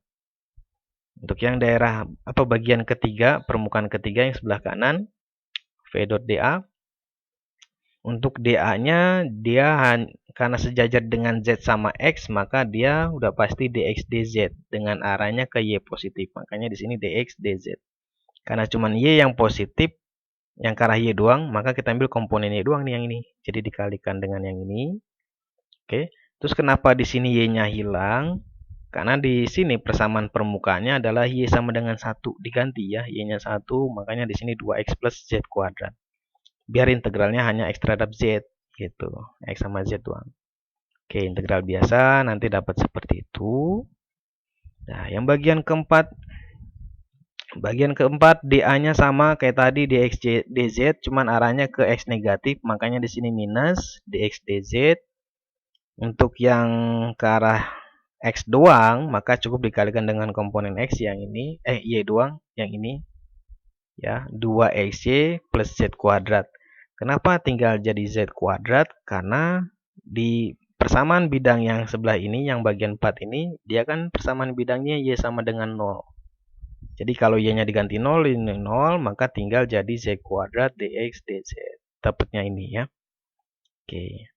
Untuk yang daerah bagian ketiga, permukaan ketiga yang sebelah kanan, V dot DA. Untuk DA-nya dia karena sejajar dengan Z sama X, maka dia udah pasti DX DZ dengan arahnya ke Y positif. Makanya di sini DX DZ. Karena cuma Y yang positif, yang ke arah Y doang, maka kita ambil komponen Y doang nih yang ini. Jadi dikalikan dengan yang ini. Oke. Terus kenapa di sini Y-nya hilang? Karena di sini persamaan permukaannya adalah Y sama dengan 1 diganti ya. Y-nya 1, makanya di sini 2X plus Z kuadrat. Biar integralnya hanya X terhadap Z gitu. X sama Z doang. Oke, integral biasa nanti dapat seperti itu. Nah, yang bagian keempat DA-nya sama kayak tadi dx dz, cuman arahnya ke X negatif, makanya di sini minus dx dz. Untuk yang ke arah X doang, maka cukup dikalikan dengan komponen X yang ini, Y doang, yang ini. Ya, 2XY plus Z kuadrat. Kenapa tinggal jadi Z kuadrat? Karena di persamaan bidang yang sebelah ini, yang bagian 4 ini, dia kan persamaan bidangnya Y sama dengan 0. Jadi kalau Y-nya diganti 0, ini 0, maka tinggal jadi Z kuadrat dx dz. Dapatnya ini ya. Oke.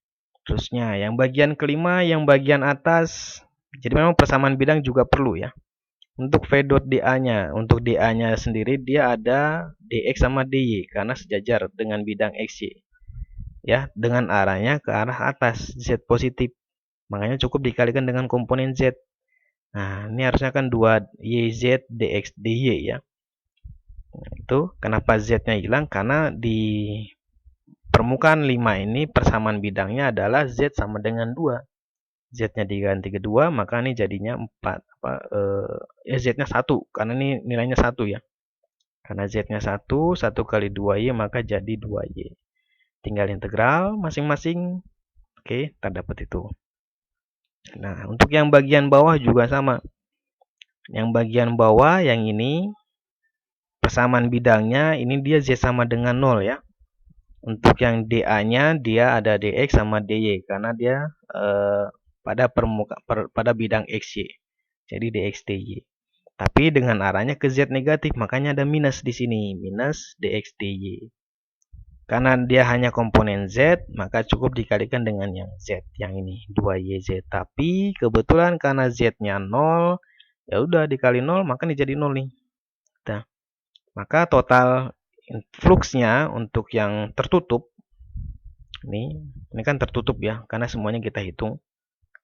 Terusnya yang bagian kelima, yang bagian atas. Jadi memang persamaan bidang juga perlu ya. Untuk V dot DA-nya, untuk DA-nya sendiri dia ada DX sama DY karena sejajar dengan bidang XY. Ya, dengan arahnya ke arah atas, Z positif. Makanya cukup dikalikan dengan komponen Z. Nah, ini harusnya kan 2YZ DX DY ya. Itu kenapa Z-nya hilang? Karena di permukaan 5 ini persamaan bidangnya adalah Z sama dengan 2. Z-nya diganti kedua, maka ini jadinya 4. Z-nya 1, karena ini nilainya 1 ya. Karena Z-nya 1, 1 kali 2Y, maka jadi 2Y. Tinggal integral masing-masing. Oke, terdapat itu. Nah, untuk yang bagian bawah juga sama. Yang bagian bawah, yang ini, persamaan bidangnya, ini dia Z sama dengan 0 ya. Untuk yang DA-nya, dia ada DX sama DY, karena dia pada bidang XY. Jadi DX DY. Tapi dengan arahnya ke Z negatif, makanya ada minus di sini, minus DX DY. Karena dia hanya komponen Z, maka cukup dikalikan dengan yang Z, yang ini 2YZ. Tapi kebetulan karena Z-nya 0, ya udah dikali 0, maka ini jadi 0 nih. Nah, maka total fluxnya untuk yang tertutup ini kan tertutup ya, karena semuanya kita hitung.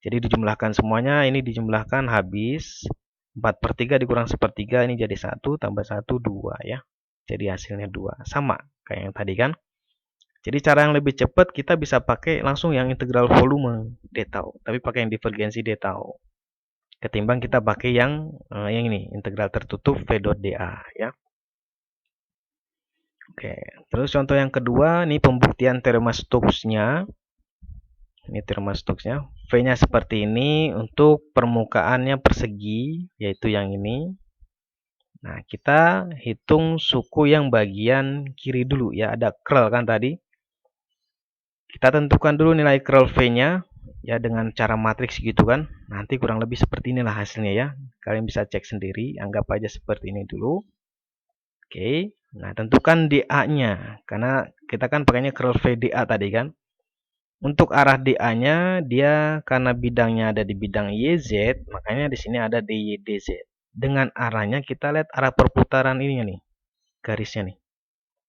Jadi dijumlahkan semuanya, ini dijumlahkan habis 4/3 dikurang 1/3, ini jadi 1 tambah 1, 2 ya. Jadi hasilnya 2. Sama kayak yang tadi kan. Jadi cara yang lebih cepat kita bisa pakai langsung yang integral volume D tau, tapi pakai yang divergensi D tau. Ketimbang kita pakai yang ini, integral tertutup V dot DA ya. Oke, terus contoh yang kedua, ini pembuktian teorema Stokes-nya. Ini teorema Stokes-nya. V-nya seperti ini untuk permukaannya persegi, yaitu yang ini. Nah, kita hitung suku yang bagian kiri dulu ya. Ada curl kan tadi. Kita tentukan dulu nilai curl V-nya ya dengan cara matriks gitu kan. Nanti kurang lebih seperti inilah hasilnya ya. Kalian bisa cek sendiri, anggap aja seperti ini dulu. Oke. Nah, tentukan DA-nya karena kita kan pakainya curl VDA tadi kan. Untuk arah DA-nya dia karena bidangnya ada di bidang YZ, makanya di sini ada DY DZ. Dengan arahnya kita lihat arah perputaran ini nih. Garisnya nih.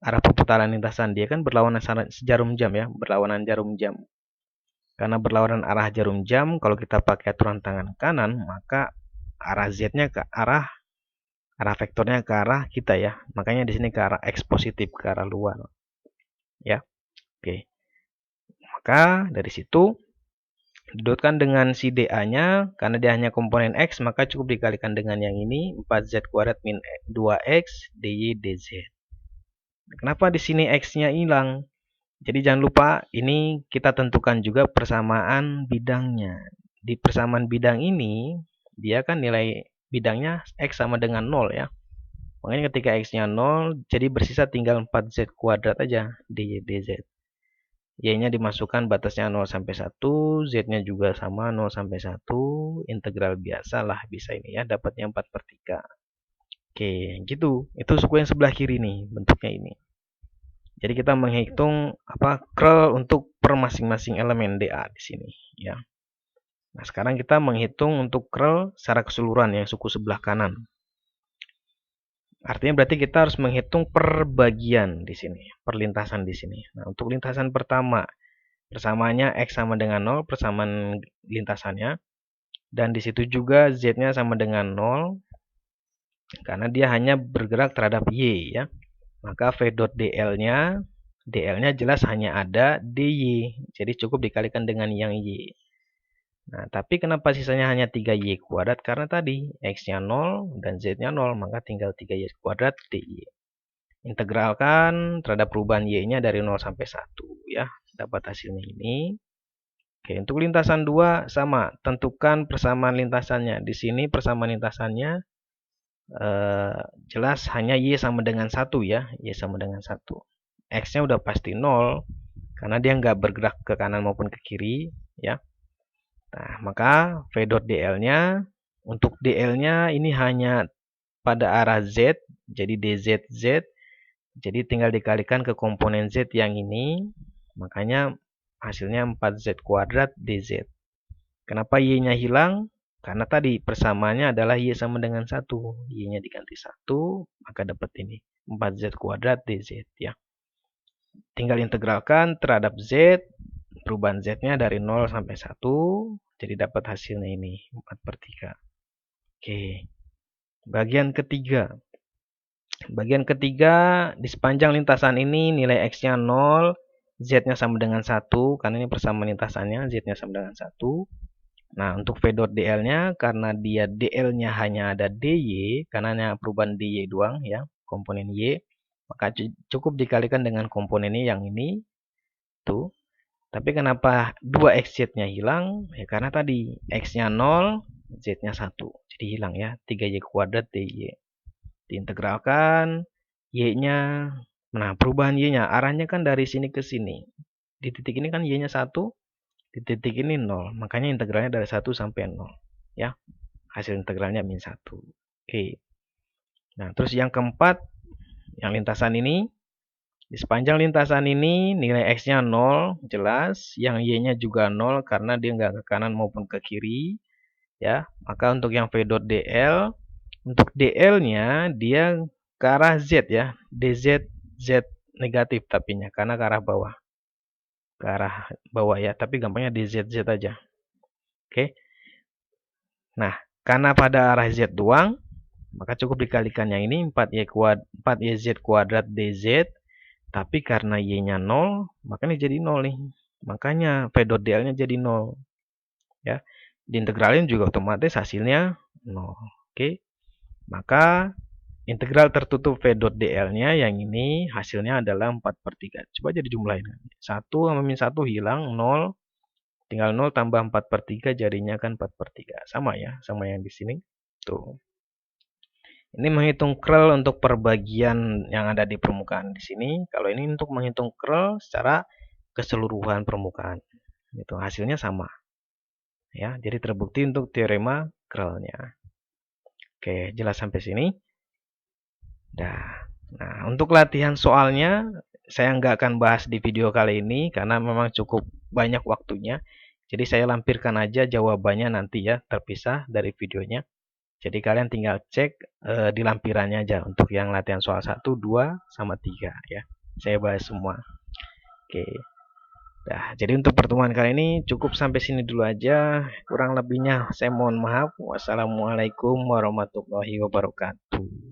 Arah perputaran lintasan dia kan berlawanan jarum jam ya, berlawanan jarum jam. Karena berlawanan arah jarum jam, kalau kita pakai aturan tangan kanan, maka arah Z-nya ke arah vektornya ke arah kita ya. Makanya di sini ke arah X positif, ke arah luar. Ya. Oke. Maka dari situ didotkan dengan si dA-nya, karena dia hanya komponen X, maka cukup dikalikan dengan yang ini, 4Z kuadrat min 2X dy dz. Kenapa di sini X-nya hilang? Jadi jangan lupa ini kita tentukan juga persamaan bidangnya. Di persamaan bidang ini, dia kan nilai bidangnya X sama dengan 0 ya. Makanya ketika X-nya 0, jadi bersisa tinggal 4Z kuadrat aja dy dz. Y-nya dimasukkan batasnya 0 sampai 1, Z-nya juga sama 0 sampai 1, integral biasa lah bisa ini ya, dapatnya 4/3. Oke, gitu. Itu suku yang sebelah kiri nih, bentuknya ini. Jadi kita menghitung curl untuk per masing-masing elemen dA di sini ya. Nah, sekarang kita menghitung untuk curl secara keseluruhan yang suku sebelah kanan. Artinya berarti kita harus menghitung per bagian di sini, perlintasan di sini. Nah, untuk lintasan pertama, persamaannya X sama dengan 0, persamaan lintasannya. Dan di situ juga Z-nya sama dengan 0, karena dia hanya bergerak terhadap Y ya. Maka V dot DL-nya jelas hanya ada dy. Jadi cukup dikalikan dengan yang y. Nah, tapi kenapa sisanya hanya 3y kuadrat? Karena tadi x-nya 0 dan z-nya 0, maka tinggal 3y kuadrat dy. Integralkan terhadap perubahan y-nya dari 0 sampai 1 ya. Dapat hasilnya ini. Oke, untuk lintasan 2 sama, tentukan persamaan lintasannya. Di sini persamaan lintasannya jelas hanya y sama dengan 1 ya, y sama dengan 1. X-nya udah pasti 0 karena dia nggak bergerak ke kanan maupun ke kiri ya. Nah, maka V dot DL-nya, untuk DL-nya ini hanya pada arah Z, jadi DZZ. Jadi tinggal dikalikan ke komponen Z yang ini, makanya hasilnya 4Z kuadrat DZ. Kenapa Y-nya hilang? Karena tadi persamaannya adalah Y sama dengan 1. Y-nya diganti 1, maka dapat ini. 4Z kuadrat DZ ya. Tinggal integralkan terhadap Z. Perubahan Z-nya dari 0 sampai 1. Jadi dapat hasilnya ini. 4/3. Oke. Bagian ketiga. Bagian ketiga, di sepanjang lintasan ini nilai X-nya 0. Z-nya sama dengan 1. Karena ini persamaan lintasannya. Z-nya sama dengan 1. Nah, untuk V dot DL-nya, karena dia DL-nya hanya ada dy, karena hanya perubahan dy doang ya, komponen y, maka cukup dikalikan dengan komponennya yang ini, tuh. Tapi kenapa 2xz-nya hilang? Ya karena tadi x-nya 0, z-nya 1. Jadi hilang ya, 3y kuadrat dy. Diintegralkan, y-nya, nah perubahan y-nya, arahnya kan dari sini ke sini. Di titik ini kan y-nya 1, di titik ini 0. Makanya integralnya dari 1 sampai 0. Ya. Hasil integralnya min 1. Oke. Nah, terus yang keempat, yang lintasan ini. Di sepanjang lintasan ini, nilai X-nya 0, jelas. Yang Y-nya juga 0, karena dia nggak ke kanan maupun ke kiri. Ya. Maka untuk yang V dot DL, untuk DL-nya, dia ke arah Z ya. DZ, Z negatif tapinya, karena ke arah bawah. Ke arah bawah ya, tapi gampangnya DZZ aja. Oke. Nah, karena pada arah Z doang, maka cukup dikalikan yang ini 4YZ kuadrat DZ. Tapi karena Y-nya 0, makanya jadi 0 nih. Makanya V dot DL-nya jadi 0. Ya. Diintegralin juga otomatis hasilnya 0. Oke. Maka integral tertutup V dot DL-nya yang ini hasilnya adalah 4/3. Coba jadi jumlahin. 1 sama min 1 hilang, 0. Tinggal 0 tambah 4/3 jadinya kan 4/3. Sama ya, sama yang di sini. Tuh. Ini menghitung curl untuk perbagian yang ada di permukaan di sini. Kalau ini untuk menghitung curl secara keseluruhan permukaan. Itu hasilnya sama. Ya, jadi terbukti untuk teorema curl-nya. Oke, jelas sampai sini. Nah, untuk latihan soalnya saya nggak akan bahas di video kali ini karena memang cukup banyak waktunya. Jadi saya lampirkan aja jawabannya nanti ya, terpisah dari videonya. Jadi kalian tinggal cek di lampirannya aja untuk yang latihan soal 1, 2, sama 3 ya. Saya bahas semua. Oke. Nah, jadi untuk pertemuan kali ini cukup sampai sini dulu aja. Kurang lebihnya saya mohon maaf. Wassalamualaikum warahmatullahi wabarakatuh.